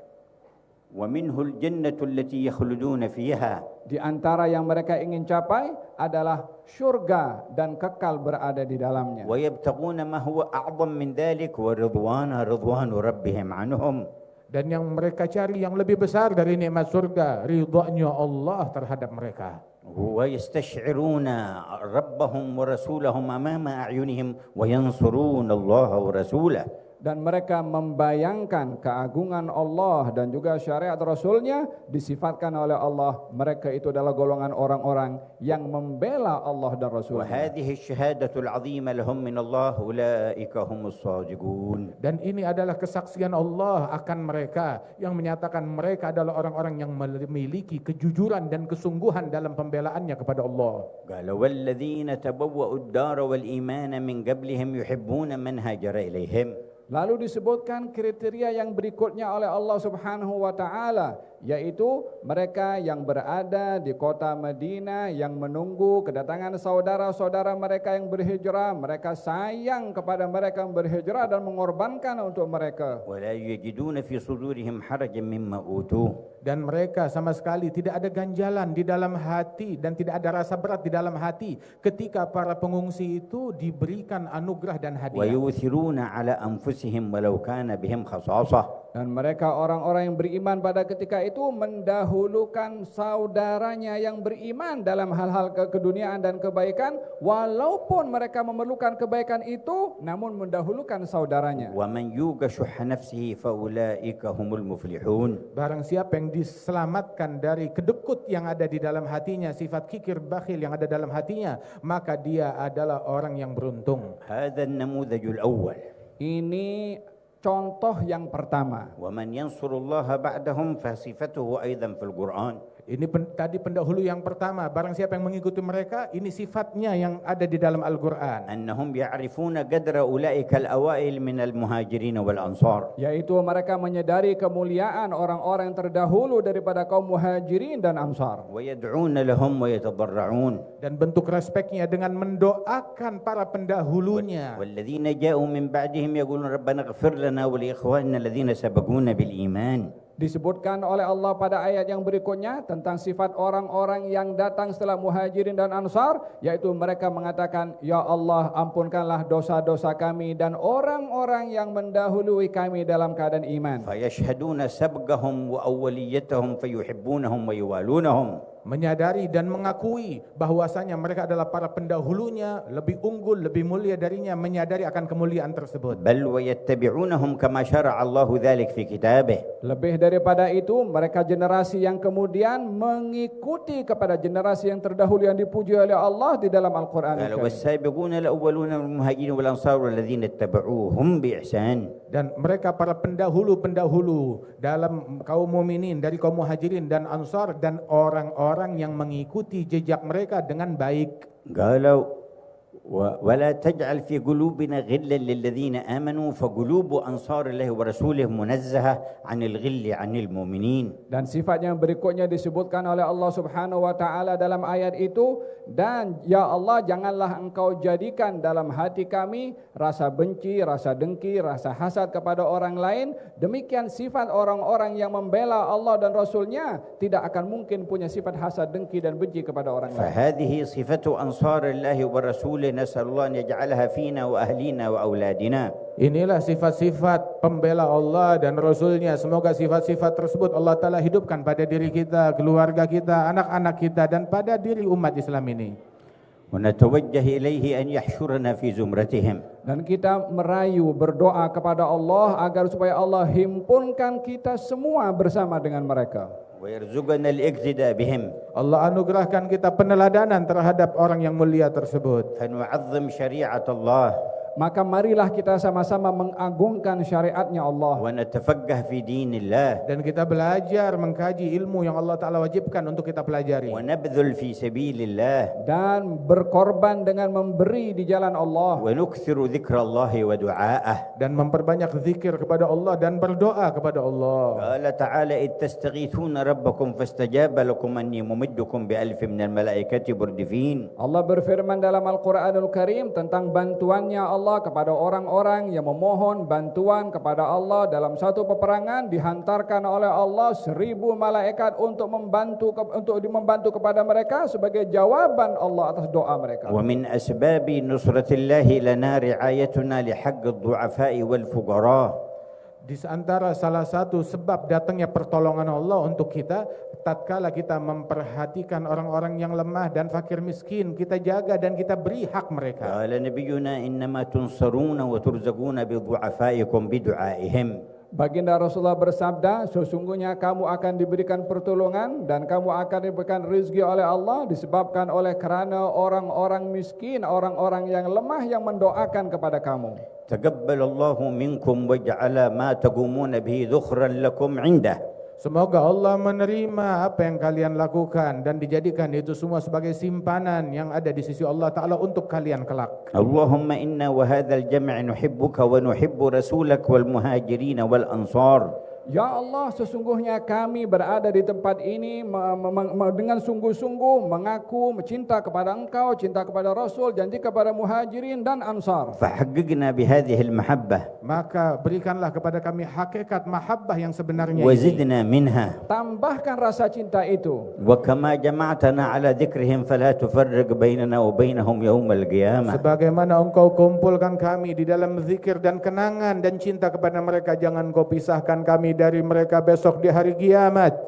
ومنه الجنة التي يخلدون فيها. Di antara yang mereka ingin capai adalah syurga dan kekal berada di dalamnya. ويبتغون ما هو أعظم من ذلك ورضوان ربهم عنهم. Dan yang mereka cari yang lebih besar dari nikmat surga, ridhanya Allah terhadap mereka. ويستشعرون ربهم ورسولهم أمام أعينهم وينصرون الله ورسوله. Dan mereka membayangkan keagungan Allah dan juga syariat Rasulnya, disifatkan oleh Allah mereka itu adalah golongan orang-orang yang membela Allah dan Rasulnya. وهذه الشهادة العظيمة لهم من الله أولئك هم الصادقون. Dan ini adalah kesaksian Allah akan mereka yang menyatakan mereka adalah orang-orang yang memiliki kejujuran dan kesungguhan dalam pembelaannya kepada Allah. قال والذين تبوأوا الدار والإيمان من قبلهم يحبون من هاجر إليهم. Lalu disebutkan kriteria yang berikutnya oleh Allah Subhanahu wa taala, yaitu mereka yang berada di kota Madinah yang menunggu kedatangan saudara-saudara mereka yang berhijrah, mereka sayang kepada mereka yang berhijrah dan mengorbankan untuk mereka. ولا يجدون في صدورهم حرجا مما أوتوا. Dan mereka sama sekali tidak ada ganjalan di dalam hati dan tidak ada rasa berat di dalam hati ketika para pengungsi itu diberikan anugerah dan hadiah. ويؤثرون على أنفسهم ولو كان بهم خصاصة. Dan mereka orang-orang yang beriman pada ketika itu mendahulukan saudaranya yang beriman dalam hal-hal keduniaan dan kebaikan, walaupun mereka memerlukan kebaikan itu, namun mendahulukan saudaranya. ومن يوق شح نفسه فأولئك هم المفلحون. Barang siapa yang diselamatkan dari kedekut yang ada di dalam hatinya, sifat kikir bakhil yang ada dalam hatinya, maka dia adalah orang yang beruntung. هذا النموذج الأول. Ini contoh yang pertama. ومن ينصر الله بعدهم فصفته أيضا في القرآن. Ini tadi pendahulu yang pertama, barang siapa yang mengikuti mereka, ini sifatnya yang ada di dalam Al-Quran. أنهم يعرفون قدر أولئك الأوائل من المهاجرين والأنصار. Yaitu mereka menyadari kemuliaan orang-orang yang terdahulu daripada kaum muhajirin dan ansar. ويدعون لهم ويتضرعون. Dan bentuk respeknya dengan mendoakan para pendahulunya. والذين جاءوا من بعدهم يقولون ربنا اغفر لنا ولإخواننا الذين سبقونا بالإيمان. Disebutkan oleh Allah pada ayat yang berikutnya tentang sifat orang-orang yang datang setelah muhajirin dan ansar, yaitu mereka mengatakan, Ya Allah, ampunkanlah dosa-dosa kami dan orang-orang yang mendahului kami dalam keadaan iman. فيشهدون سبقهم وأوليتهم فيحبونهم ويوالونهم. Menyadari dan mengakui bahwasanya mereka adalah para pendahulunya, lebih unggul, lebih mulia darinya, menyadari akan kemuliaan tersebut. بل ويتبعونهم كما شرع الله ذلك في كتابه. Lebih daripada itu, mereka generasi yang kemudian mengikuti kepada generasi yang terdahulu yang dipuji oleh Allah di dalam Al-Quran. قال والسابقون الأولون من المهاجرين والأنصار والذين اتبعوهم بإحسان. Dan mereka para pendahulu-pendahulu dalam kaum mukminin dari kaum muhajirin dan ansar dan orang-orang yang mengikuti jejak mereka dengan baik. قالوا ولا تجعل في قلوبنا غلا للذين آمنوا فقلوب أنصار الله ورسوله منزهة عن الغل عن المؤمنين. Dan sifat yang berikutnya disebutkan oleh Allah Subhanahu wa taala dalam ayat itu, dan ya Allah, janganlah engkau jadikan dalam hati kami rasa benci, rasa dengki, rasa hasad kepada orang lain. Demikian sifat orang-orang yang membela Allah dan Rasulnya tidak akan mungkin punya sifat hasad, dengki dan benci kepada orang lain. فهذه صفة أنصار الله ورسوله نسأل الله أن يجعلها فينا وأهلنا وأولادنا. Inilah sifat-sifat pembela Allah dan Rasulnya. Semoga sifat-sifat tersebut Allah Ta'ala hidupkan pada diri kita, keluarga kita, anak-anak kita, dan pada diri umat Islam ini. ونتوجه إليه أن يحشرنا في زمرتهم. Dan kita merayu, berdoa kepada Allah agar supaya Allah himpunkan kita semua bersama dengan mereka. ويرزقنا الاقتداء بهم. Allah anugerahkan kita peneladanan terhadap orang yang mulia tersebut. فنعظم شريعة الله. Maka marilah kita sama-sama mengagungkan syariatnya Allah. ونتفقه في دين الله. Dan kita belajar mengkaji ilmu yang Allah Ta'ala wajibkan untuk kita pelajari. ونبذل في سبيل الله. Dan berkorban dengan memberi di jalan Allah. ونكثر ذكر الله ودعاءه. Dan memperbanyak zikir kepada Allah dan berdoa kepada Allah. قال تعالى إذ تستغيثون ربكم فاستجاب لكم أني ممدكم بألف من الملائكة مردفين. Allah berfirman dalam Al-Quranul Karim tentang bantuannya Allah kepada orang-orang yang memohon bantuan kepada Allah dalam satu peperangan, dihantarkan oleh Allah 1000 malaikat untuk membantu kepada mereka sebagai jawaban Allah atas doa mereka. ومن أسباب نصرة الله لنا رعايتنا لحق الضعفاء والفقراء. Di antara salah satu sebab datangnya pertolongan Allah untuk kita, tatkala kita memperhatikan orang-orang yang lemah dan fakir miskin, kita jaga dan kita beri hak mereka. قال نبينا إنما تنصرون وترزقون بضعفائكم بدعائهم. Baginda Rasulullah bersabda, sesungguhnya kamu akan diberikan pertolongan dan kamu akan diberikan rezeki oleh Allah disebabkan oleh kerana orang-orang miskin, orang-orang yang lemah yang mendoakan kepada kamu. تقبل الله منكم وجعل ما تقومون به ذخرا لكم عنده. Semoga Allah menerima apa yang kalian lakukan dan dijadikan itu semua sebagai simpanan yang ada di sisi Allah Ta'ala untuk kalian kelak. اللهم إنا وهذا الجمع نحبك ونحب رسولك والمهاجرين والأنصار. Ya Allah, sesungguhnya kami berada di tempat ini dengan sungguh-sungguh mengaku cinta kepada Engkau, cinta kepada Rasul, janji kepada Muhajirin dan Ansar. فحققنا بهذه المحبة. Maka berikanlah kepada kami hakikat mahabbah yang sebenarnya ini. وزدنا منها. Tambahkan rasa cinta itu. وكما جمعتنا على ذكرهم فلا تفرق بيننا وبينهم يوم القيامة. Sebagaimana Engkau kumpulkan kami di dalam zikir dan kenangan dan cinta kepada mereka, jangan Kau pisahkan kami kami dari mereka besok di hari kiamat.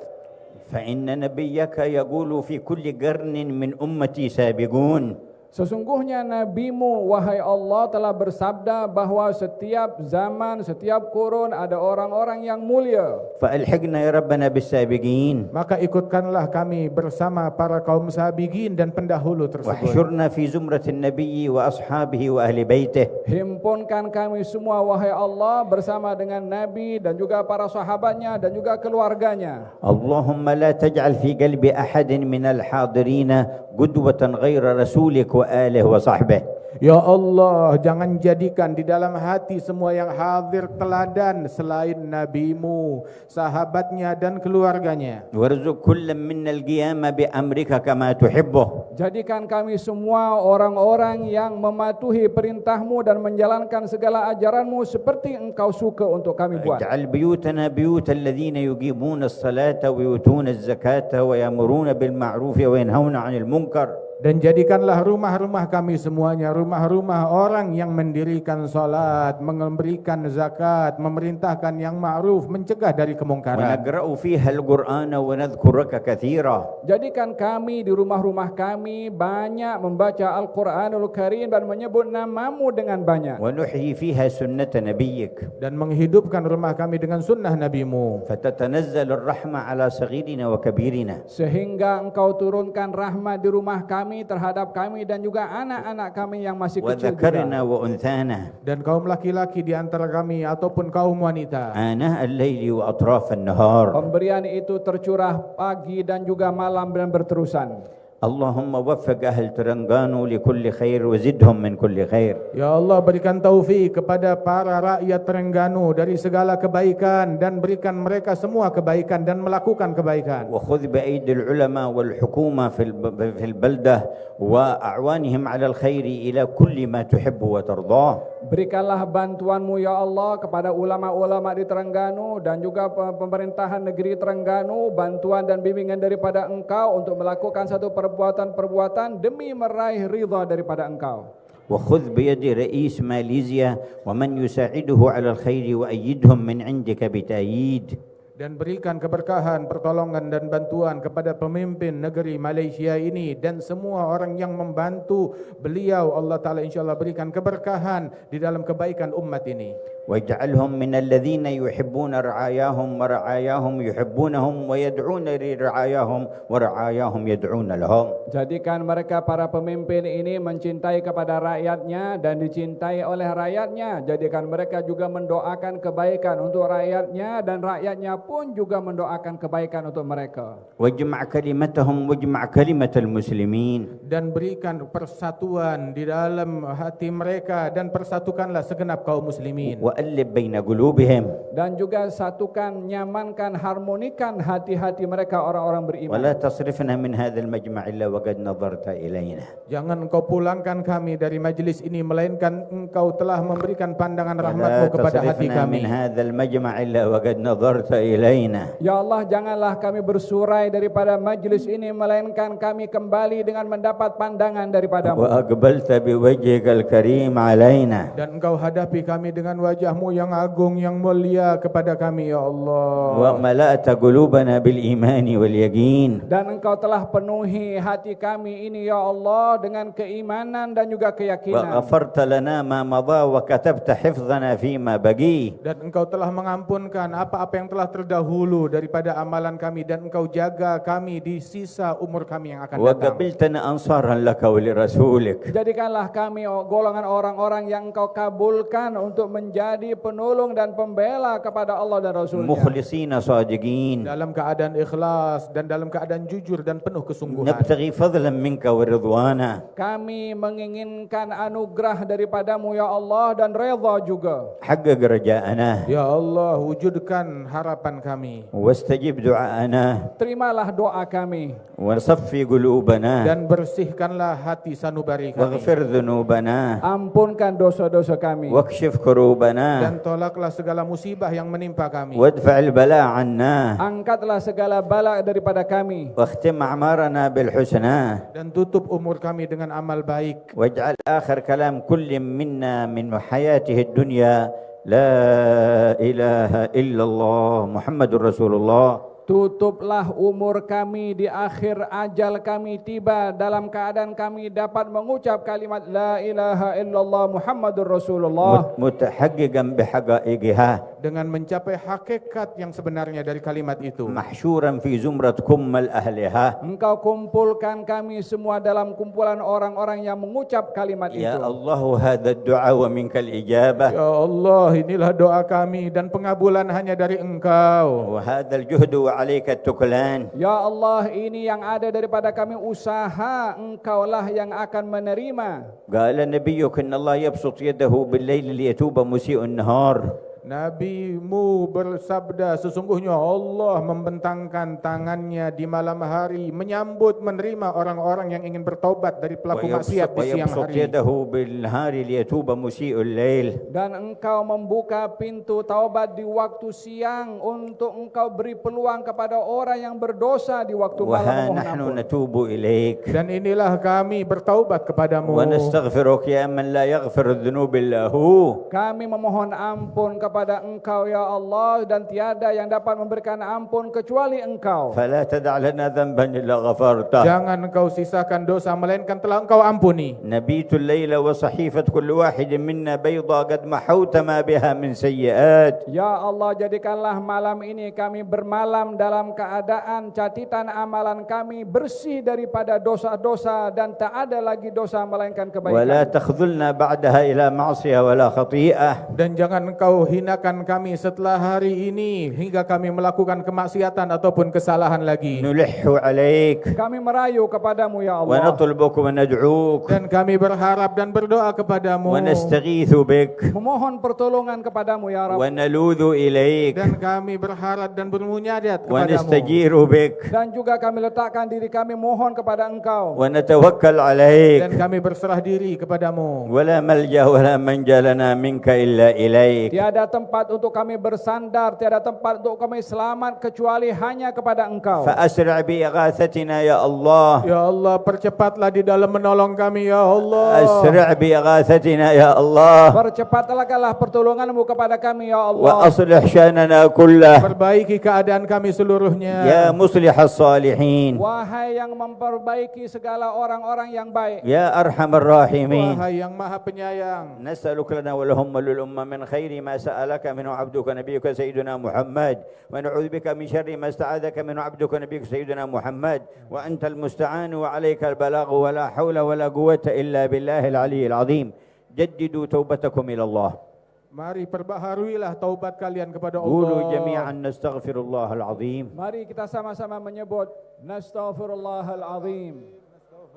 فإن نبيك يقول في كل قرن من أمتي سابقون. Sesungguhnya nabimu, wahai Allah, telah bersabda bahwa setiap zaman, setiap kurun ada orang-orang yang mulia. فألحقنا يا ربنا بالسابقين. Maka ikutkanlah kami bersama para kaum sabiqin dan pendahulu tersebut. واحشرنا في زمرة النبي وأصحابه وأهل بيته. Himpunkan kami semua, wahai Allah, bersama dengan Nabi dan juga para sahabatnya dan juga keluarganya. اللهم لا تجعل في قلب أحد من الحاضرين قدوة غير رسولك وآله وصحبه. Ya Allah, jangan jadikan di dalam hati semua yang hadir teladan selain nabimu, sahabatnya dan keluarganya. وارزق كل منا القيام بأمرك كما تحبه. Jadikan kami semua orang-orang yang mematuhi perintahmu dan menjalankan segala ajaranmu seperti engkau suka untuk kami buat. اجعل بيوتنا بيوت الذين يقيمون الصلاة ويؤتون الزكاة ويأمرون بالمعروف وينهون عن المنكر. Dan jadikanlah rumah-rumah kami semuanya rumah-rumah orang yang mendirikan salat, memberikan zakat, memerintahkan yang ma'ruf, mencegah dari kemungkaran. ونقرأ فيها القرآن ونذكرك كثيرا. Jadikan kami di rumah-rumah kami banyak membaca Al-Quranul Karim dan menyebut namamu dengan banyak. ونحيي فيها سنة نبيك. Dan menghidupkan rumah kami dengan sunnah nabimu. فتتنزل الرحمة على صغيرنا وكبيرنا. Sehingga engkau turunkan rahmat di rumah kami terhadap kami dan juga anak-anak kami yang masih kecil وذكرنا juga. وأنثانا. Dan kaum laki-laki di antara kami ataupun kaum wanita. آناء الليل وأطراف النهار. Pemberian itu tercurah pagi dan juga malam dan berterusan. اللهم وفق أهل ترنغانو لكل خير وزدهم من كل خير. Ya Allah, berikan taufik kepada para rakyat Terengganu dari segala kebaikan dan berikan mereka semua kebaikan dan melakukan kebaikan. وخذ بأيدي العلماء والحكومة في البلدة وأعوانهم على الخير إلى كل ما تحب وترضاه. Berikanlah bantuanmu ya Allah kepada ulama-ulama di Terengganu dan juga pemerintahan negeri Terengganu, bantuan dan bimbingan daripada engkau untuk melakukan satu perbuatan-perbuatan demi meraih ridha daripada engkau. وخذ بيد رئيس ماليزيا ومن يساعده على الخير وأيدهم من عندك بتأييد. Dan berikan keberkahan, pertolongan dan bantuan kepada pemimpin negeri Malaysia ini dan semua orang yang membantu beliau. Allah Ta'ala insyaAllah berikan keberkahan di dalam kebaikan umat ini. واجعلهم من الذين يحبون رعاياهم ورعاياهم يحبونهم ويدعون لرعاياهم ورعاياهم يدعون لهم. Jadikan mereka para pemimpin ini mencintai kepada rakyatnya dan dicintai oleh rakyatnya. Jadikan mereka juga mendoakan kebaikan untuk rakyatnya dan rakyatnya pun juga mendoakan kebaikan untuk mereka. واجمع كلمتهم واجمع كلمة المسلمين. Dan berikan persatuan di dalam hati mereka dan persatukanlah segenap kaum muslimin. وألف بين قلوبهم. Dan juga satukan, nyamankan, harmonikan hati-hati mereka orang-orang beriman. ولا تصرفنا من هذا المجمع إلا وقد نظرت إلينا. Jangan engkau pulangkan kami dari majlis ini melainkan engkau telah memberikan pandangan ولا rahmatmu kepada hati تصرفنا kami. من هذا المجمع إلا وقد نظرت إلينا. Ya Allah, janganlah kami bersurai daripada majlis ini melainkan kami kembali dengan mendapat pandangan daripadamu. وأقبلت بوجهك الكريم علينا. Dan engkau hadapi kami dengan wajahmu yang agung yang mulia kepada kami ya Allah. وملأت قلوبنا بالإيمان واليقين. Dan engkau telah penuhi hati kami ini ya Allah dengan keimanan dan juga keyakinan. وغفرت لنا ما مضى وكتبت حفظنا فيما بقي. Dan engkau telah mengampunkan apa-apa yang telah terdahulu daripada amalan kami dan engkau jaga kami di sisa umur kami yang akan datang. وقبلتنا أنصارا لك ولرسولك. Jadikanlah kami golongan orang-orang yang engkau kabulkan untuk menjadi penolong dan pembela kepada Allah dan Rasul-Nya. مخلصين صادقين. Dalam keadaan ikhlas dan dalam keadaan jujur dan penuh kesungguhan. نبتغي فضلا منك ورضوانا. Kami menginginkan anugerah daripadamu ya Allah dan redha juga. حقق رجاءنا. Ya Allah, wujudkan harapan kami واستجب دعاءنا. Terimalah doa kami وصفي قلوبنا. dan bersihkanlah hati sanubari kami. واغفر ذنوبنا. ampunkan dosa-dosa kami واكشف كروبنا. Dan tolaklah segala musibah yang menimpa kami. وادفع البلاء عنا. angkatlah segala bala daripada kami واختم أعمارنا بالحسنى. Dan tutup umur kami dengan amal baik. واجعل آخر كلام كل منا من حياته الدنيا لا إله إلا الله محمد رسول الله. Tutuplah umur kami di akhir ajal kami tiba dalam keadaan kami dapat mengucap kalimat La ilaha illallah Muhammadur Rasulullah. متحققا بحقائقها. Dengan mencapai hakikat yang sebenarnya dari kalimat itu. محشورا في زمرة كمل أهلها. Engkau kumpulkan kami semua dalam kumpulan orang-orang yang mengucap kalimat itu. Ya Allah, هذا الدعاء ومنك الإجابة. Ya Allah, inilah doa kami dan pengabulan hanya dari Engkau. وهذا الجهد وعليك التكلان. Ya Allah, ini yang ada daripada kami usaha, Engkaulah yang akan menerima. قال نبيك إن الله يبسط يده بالليل ليتوب مسيء النهار. Nabimu bersabda, sesungguhnya Allah membentangkan tangannya di malam hari menyambut menerima orang-orang yang ingin bertaubat dari pelaku maksiat di siang ويبسط hari. يده بالنهار ليتوب مسيء الليل. Dan Engkau membuka pintu taubat di waktu siang untuk Engkau beri peluang kepada orang yang berdosa di waktu malam وها memohon نحن ampun. نتوب إليك. Dan inilah kami bertaubat kepadamu. ونستغفرك يا من لا يغفر الذنوب إلا هو. Kami memohon ampun kepada Engkau ya Allah, dan tiada yang dapat memberikan ampun kecuali Engkau. فلا تدع لنا ذنبا إلا غفرته. Jangan Engkau sisakan dosa melainkan telah Engkau ampuni. نبيت الليل وصحيفة كل واحد منا بيضاء قد محوت ما بها من سيئات. Ya Allah, jadikanlah malam ini kami bermalam dalam keadaan catatan amalan kami bersih daripada dosa-dosa dan tak ada lagi dosa melainkan ولا kebaikan. تخذلنا بعدها إلى معصية ولا خطيئة. Dan jangan Engkau hinakan kami setelah hari ini hingga kami melakukan kemaksiatan ataupun kesalahan lagi. نلح عليك Kami merayu kepadamu ya Allah. ونطلبك وندعوك Dan kami berharap dan berdoa kepadamu. ونستغيث بك Memohon pertolongan kepadamu ya Rabb. ونلوذ إليك Dan kami berharap dan bermunajat kepadamu. ونستجير بك Dan juga kami letakkan diri kami mohon kepada Engkau. ونتوكل Dan عليك. kami berserah diri kepadamu. ولا ملجأ ولا منجا لنا منك إلا إليك. Tiada tempat untuk kami bersandar, tiada tempat untuk kami selamat kecuali hanya kepada Engkau. فأسرع بإغاثتنا يا الله. Ya Allah, percepatlah di dalam menolong kami ya Allah. أسرع بإغاثتنا يا الله. Percepatlah pertolonganmu kepada kami ya Allah. وأصلح شأننا كله Perbaiki keadaan kami seluruhnya. يا مصلح الصالحين Wahai yang memperbaiki segala orang-orang yang baik. يا أرحم الراحمين. Wahai yang maha penyayang. نسألك لنا ولهم وللأمة من خير ما سألك منه عبدك نبيك سيدنا محمد ونعوذ بك من شر ما استعاذك منه عبدك نبيك سيدنا محمد وأنت المستعان وعليك البلاغ ولا حول ولا قوة إلا بالله العلي العظيم. جددوا توبتكم إلى الله. Mari perbaharuilah taubat kalian kepada Allah. قولوا جميعا نستغفر الله العظيم. Mari kita sama-sama menyebut Nastaghfirullahal azim.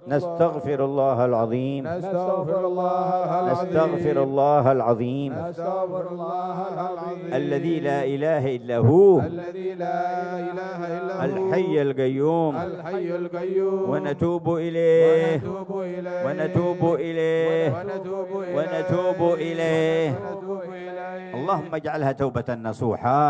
نستغفر الله العظيم. نستغفر الله العظيم. نستغفر الله العظيم نستغفر الله العظيم الذي لا إله إلا هو الذي لا إله إلا هو الحي القيوم الحي القيوم ونتوب إليه ونتوب إليه ونتوب إليه ونتوب إليه ونتوب إليه. ونتوب إليه. اللهم اجعلها توبة نصوحة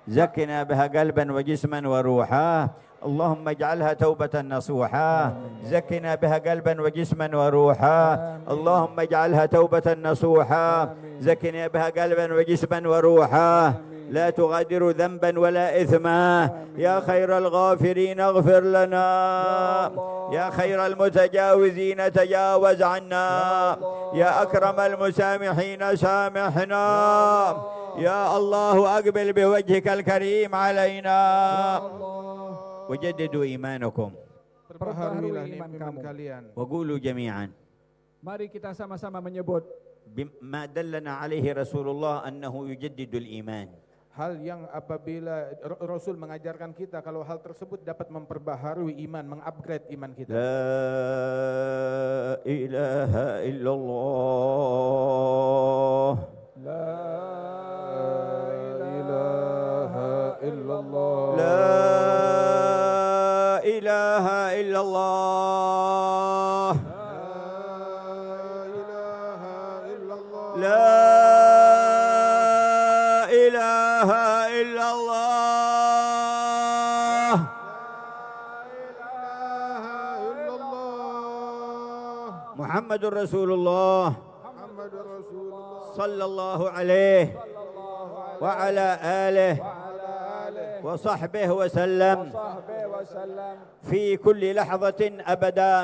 زكنا بها قلبا وجسما وروحا. اللهم اجعلها توبة نصوحا زكنا بها قلبا وجسما وروحا. اللهم اجعلها توبة نصوحا زكنا بها قلبا وجسما وروحا. لا تغادر ذنبا ولا إثما. يا خير الغافرين اغفر لنا. يا خير المتجاوزين تجاوز عنا. يا أكرم المسامحين سامحنا. يا الله أقبل بوجهك الكريم علينا. وجددوا إيمانكم. Perbaharuilah iman iman kamu. kalian. وقولوا جميعا Mari kita sama-sama menyebut ما دلنا عليه رسول الله أنه يجدد الإيمان. Hal yang apabila Rasul mengajarkan kita kalau hal tersebut dapat memperbaharui iman, mengupgrade iman kita. لا إله إلا الله. La ilaha illallah. لا إله إلا الله. لا إله إلا الله. محمد رسول الله صلى الله عليه وعلى آله وصحبه وسلم في كل لحظة أبدا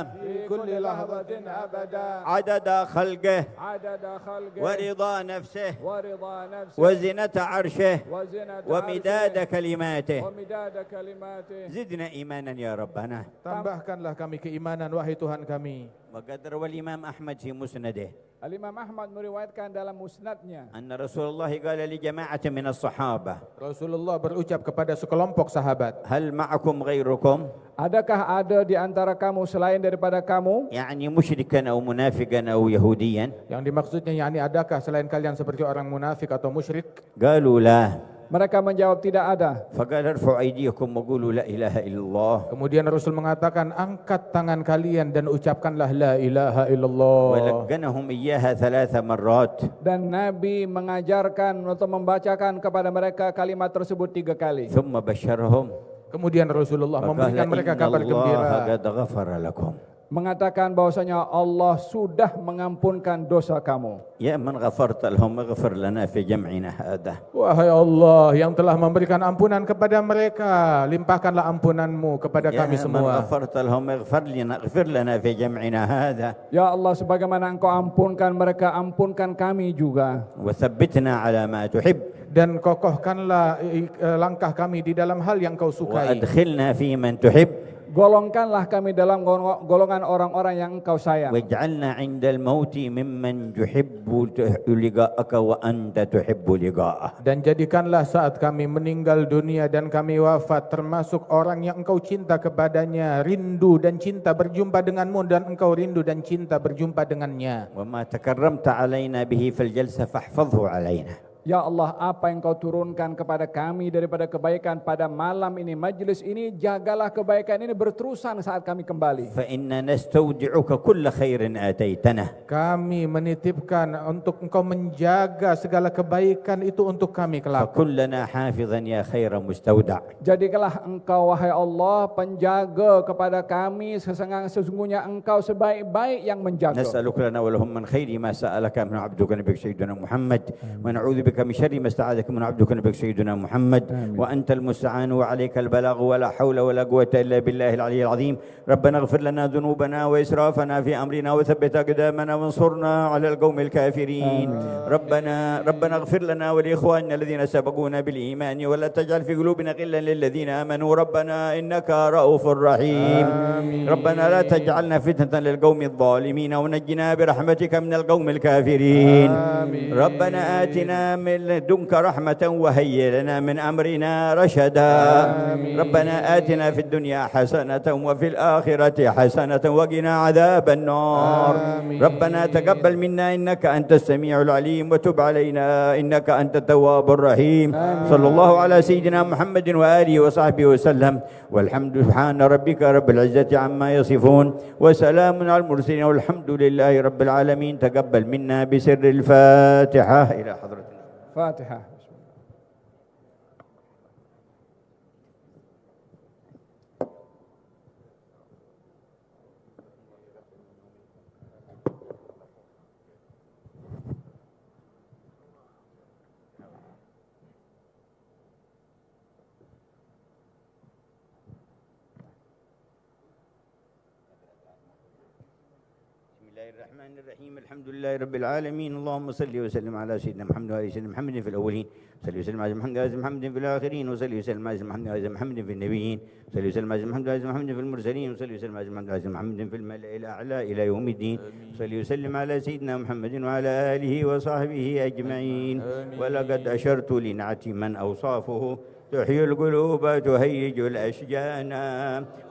عدد خلقه ورضا نفسه وزنة عرشه ومداد كلماته زدنا إيمانا يا ربنا. Tambahkanlah kami keimanan wahai Tuhan kami. وقد روى الإمام أحمد في مسنده Al-Imam Ahmad meriwayatkan dalam musnadnya, أن رسول الله قال لجماعة من الصحابة Rasulullah berucap kepada sekelompok sahabat, هل معكم غيركم؟ adakah ada di antara kamu selain daripada kamu? يعني مشركا أو منافقا أو يهوديا؟ yang dimaksudnya yakni adakah selain kalian seperti orang munafik atau musyrik? قالوا لا. Mereka menjawab tidak ada. فقال ارفعوا أيديكم وقولوا لا إله إلا الله. Kemudian Rasul mengatakan, angkat tangan kalian dan ucapkanlah la ilaha illallah. ولقنهم إياها 3 مرات. Dan Nabi mengajarkan atau membacakan kepada mereka kalimat tersebut 3 kali. ثم بشرهم. Kemudian Rasulullah فقال memberikan mereka إن kabar الله gembira, قد غفر لكم. Mengatakan bahwasanya Allah sudah mengampunkan dosa kamu. يا من غفرت لهم اغفر لنا في جمعنا هذا. wahai Allah yang telah memberikan ampunan kepada mereka, limpahkanlah ampunanmu kepada kami يا من semua. غفرت لهم اغفر لنا في جمعنا هذا. Ya Allah, sebagaimana Engkau ampunkan mereka, ampunkan kami juga. وثبتنا على ما تحب. Dan kokohkanlah langkah kami di dalam hal yang kau sukai. وأدخلنا في من تحب. Golongkanlah kami dalam golongan orang-orang yang Engkau sayang. واجعلنا عند الموت ممن تحب لقاءك وأنت تحب لقاءه. Dan jadikanlah saat kami meninggal dunia dan kami wafat termasuk orang yang Engkau cinta kepadanya, rindu dan cinta berjumpa denganmu, dan Engkau rindu dan cinta berjumpa dengannya. وما تكرمت علينا به في الجلسة فاحفظه علينا. Ya Allah, apa yang Kau turunkan kepada kami daripada kebaikan pada malam ini, majlis ini, jagalah kebaikan ini berterusan saat kami kembali. فإنا نستودعك كل خير آتيتنا. Kami menitipkan untuk Engkau menjaga segala kebaikan itu untuk kami kelak. فكلنا حافظا يا خير مستودع. Jadikanlah Engkau, wahai Allah, penjaga kepada kami, sesungguhnya Engkau sebaik-baik yang menjaga. نسألك لنا ولهم من خير ما سألك من عبدك نبيك سيدنا محمد، ونعوذ بك من شر ما استعاذك من عبدك نبيك سيدنا محمد. وأنت المستعان وعليك البلاغ ولا حول ولا قوة إلا بالله العلي العظيم. ربنا اغفر لنا ذنوبنا وإسرافنا في أمرنا وثبت أقدامنا وانصرنا على القوم الكافرين. ربنا اغفر لنا ولإخواننا الذين سبقونا بالإيمان ولا تجعل في قلوبنا غلا للذين آمنوا ربنا إنك رؤوف رحيم. ربنا لا تجعلنا فتنة للقوم الظالمين ونجنا برحمتك من القوم الكافرين. ربنا آتنا من لدنك رحمة وهيئ لنا من أمرنا رشدا. ربنا آتنا في الدنيا حسنة وفي الآخرة حسنة وقنا عذاب النار. ربنا تقبل منا إنك أنت السميع العليم وتب علينا إنك أنت التواب الرحيم. صلى الله على سيدنا محمد وآله وصحبه وسلم. والحمد سبحان ربك رب العزة عما يصفون وسلام على المرسلين والحمد لله رب العالمين. تقبل منا بسر الفاتحة إلى حضرة Fatihah. الرحمن الرحيم. الحمد لله رب العالمين. اللهم صل وسلم على سيدنا محمد وعلى سيدنا محمد في الأولين، صل وسلم على محمد وعلى محمد في الآخرين، وصل وسلم على محمد وعلى محمد في النبيين، صل وسلم على محمد وعلى محمد في المرسلين، وصل وسلم على محمد وعلى محمد في الملأ الأعلى إلى يوم الدين. صل وسلم على سيدنا محمد وعلى آله وصحبه أجمعين. ولقد أشرت لنعت من أوصافه تحيي القلوب تهيج الأشجان،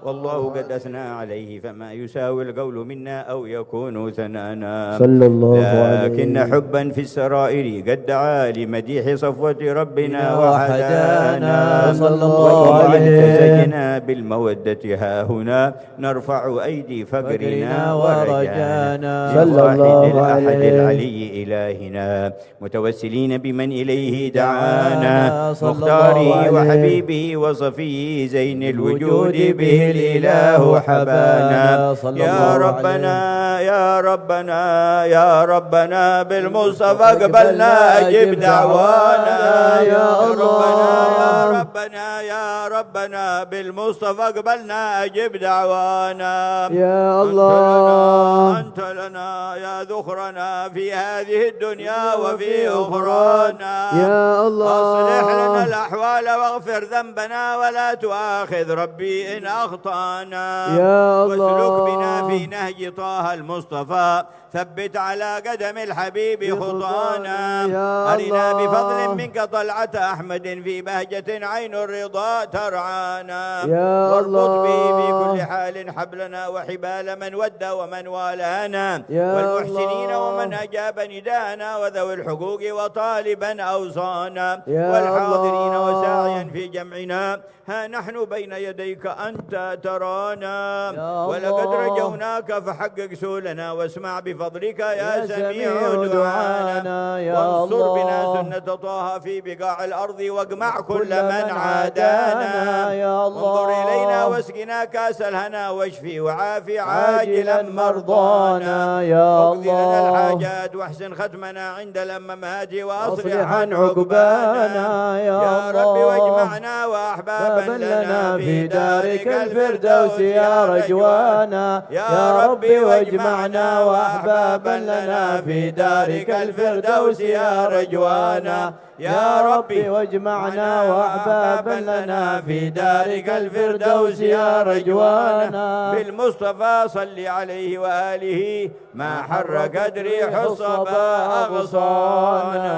والله قد أثنى عليه فما يساوي القول منا أو يكون ثنانا. صلى الله عليه لكن حبا في السرائر قد دعا لمديح صفوة ربنا وحدانا. صلى الله عليه وسجنا بالمودة ها هنا نرفع أيدي فقرنا ورجانا. صلى الله الأحد عليه العلي إلهنا متوسلين بمن إليه دعانا. مختاري عليه وحبيبه وصفيه زين الوجود به الإله حبانا صلى يا الله ربنا يا ربنا يا ربنا بالمصطفى قبلنا أجب دعوانا يا ربنا يا الله ربنا يا ربنا بالمصطفى قبلنا أجب دعوانا يا الله أنت لنا يا ذخرنا في هذه الدنيا وفي أخرانا يا الله أصلح لنا الأحوال واغفر ذنبنا ولا تؤاخذ ربي إن أخطأنا يا واسلك بنا الله في نهج طه المصطفى ثبت على قدم الحبيب خطانا يا أرنا الله بفضل منك طلعة أحمد في بهجة عين الرضا ترعانا يا واربط به في الله كل حال حبلنا وحبال من ود ومن والانا يا والمحسنين الله ومن أجاب ندانا وذوي الحقوق وطالبا أوصانا يا والحاضرين الله وساعيا في جمعنا ها نحن بين يديك أنت ترانا يا ولقد الله رجوناك فحقق سؤلنا واسمع بفضلك يا سميع دعانا دعانا يا وانصر بنا الله سنة طه في بقاع الأرض واجمع كل كل من عادانا يا الله انظر إلينا واسقنا كاس الهنا واشفي وعافي عاجلا عاجلا مرضانا مرضانا يا واقضي لنا الله الحاجات واحسن ختمنا عند الممات واصلح أصلح عن عن عقبانا عقبانا يا رب الله واجمعنا وأحبابا بابا لنا في دارك الفردوس يا رجوانا يا ربي واجمعنا وأحبابا لنا في دارك الفردوس يا رجوانا يا ربي واجمعنا وأحبابا لنا في دارك الفردوس يا رجوانا بالمصطفى صل عليه وآله ما حركت ريح الصبا أغصانا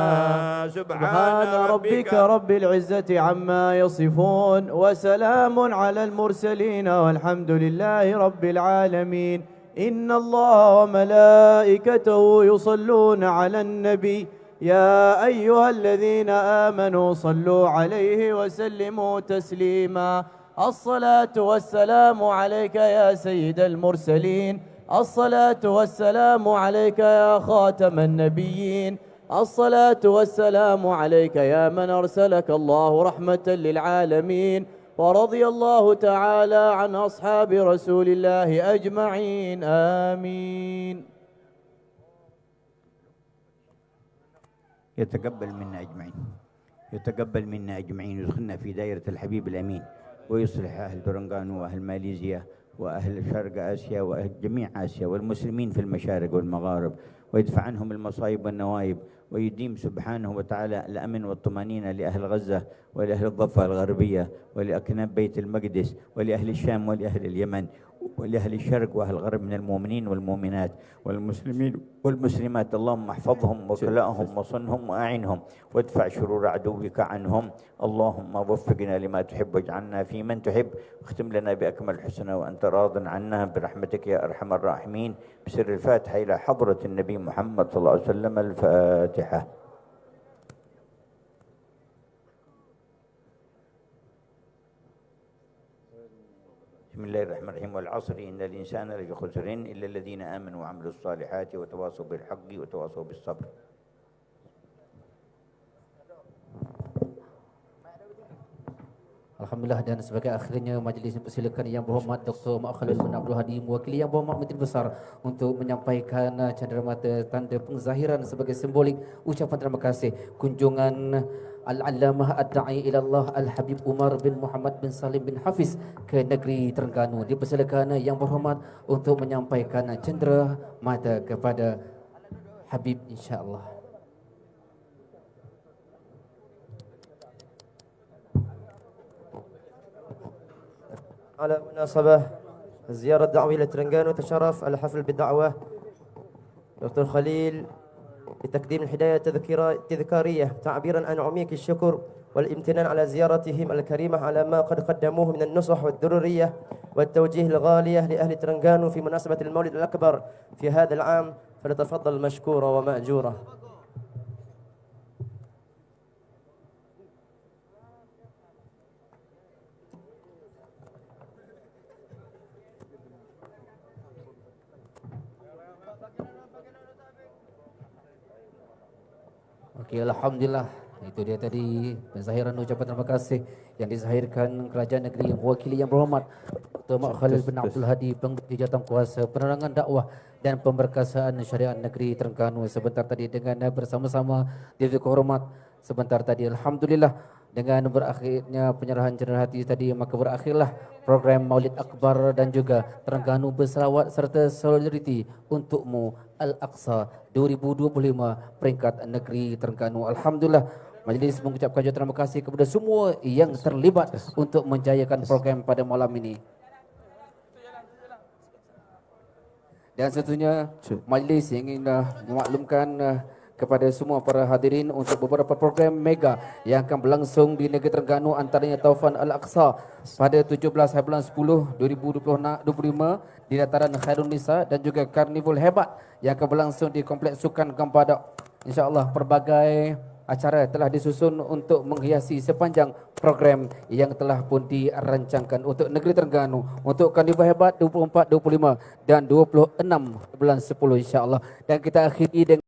سبحان ربك رب العزة عما يصفون وسلام على المرسلين والحمد لله رب العالمين إن الله وملائكته يصلون على النبي يا أيها الذين آمنوا صلوا عليه وسلموا تسليما الصلاة والسلام عليك يا سيد المرسلين الصلاة والسلام عليك يا خاتم النبيين الصلاة والسلام عليك يا من أرسلك الله رحمة للعالمين ورضي الله تعالى عن أصحاب رسول الله أجمعين آمين يتقبل منا أجمعين يتقبل منا أجمعين يدخلنا في دائرة الحبيب الأمين ويصلح أهل ترنغانو وأهل ماليزيا وأهل شرق آسيا وأهل جميع آسيا والمسلمين في المشارق والمغارب ويدفع عنهم المصائب والنوائب ويديم سبحانه وتعالى الأمن والطمأنينة لأهل غزة ولأهل الضفة الغربية ولأكناب بيت المقدس ولأهل الشام ولأهل اليمن ولأهل الشرق وأهل الغرب من المؤمنين والمؤمنات والمسلمين والمسلمات اللهم احفظهم وكلأهم وصنهم وأعنهم وادفع شرور عدوك عنهم اللهم وفقنا لما تحب واجعلنا في من تحب واختم لنا بأكمل الحسنى وأنت راض عنا برحمتك يا أرحم الراحمين بسر الفاتحة إلى حضرة النبي محمد صلى الله عليه وسلم الفاتحة. بسم الله الرحمن الرحيم والعصر إن الإنسان لفي خسر إلا الذين آمنوا وعملوا الصالحات وتواصوا بالحق وتواصوا بالصبر. Alhamdulillah dan sebagai akhirnya majlis dipersilakan Yang Berhormat Dr. Mak Khalil bin Abdul Hadi mewakili Yang Berhormat Menteri Besar untuk menyampaikan cenderamata tanda pengzahiran sebagai simbolik ucapan terima kasih kunjungan Al-Allamah Ad-Da'i Ilallah Al-Habib Umar bin Muhammad bin Salim bin Hafiz ke negeri Terengganu. Dipersilakan Yang Berhormat untuk menyampaikan cenderamata kepada Habib insya-Allah. على مناسبة الزيارة الدعوية لترنجانو تشرف الحفل بالدعوة دكتور خليل لتقديم الهدايا التذكارية تعبيرا عن عميق الشكر والامتنان على زيارتهم الكريمة على ما قد قدموه من النصح والدرورية والتوجيه الغالية لأهل ترنجانو في مناسبة المولد الأكبر في هذا العام فلتفضل مشكورة ومأجورة. Okey, alhamdulillah Itu dia tadi penzahiran ucapan terima kasih yang dizahirkan kerajaan negeri yang mewakili yang berhormat Dr. Mak Khalil bin Abdul Hadi, Pengerusi Jawatankuasa Penerangan Dakwah dan Pemberkasaan Syariat Negeri Terengganu. Sebentar tadi dengan bersama-sama Divisi Kehormat sebentar tadi alhamdulillah dengan berakhirnya penyerahan cenderan hati tadi, maka berakhirlah program Maulid Akbar dan juga Terengganu berselawat serta solidariti untukmu Al-Aqsa 2025 peringkat negeri Terengganu. Alhamdulillah majlis mengucapkan juga terima kasih kepada semua yang terlibat untuk menjayakan program pada malam ini. Dan tentunya majlis ingin memaklumkan kepada semua para hadirin untuk beberapa program mega yang akan berlangsung di negeri Terengganu, antaranya Taufan Al-Aqsa pada 17 bulan 10 2025 di dataran Khairun Nisa dan juga Karnival Hebat yang akan berlangsung di Kompleks Sukan Gampada. InsyaAllah pelbagai acara telah disusun untuk menghiasi sepanjang program yang telah pun dirancangkan untuk negeri Terengganu untuk Karnival Hebat 24, 25 dan 26 bulan 10 insyaAllah. Dan kita akhiri dengan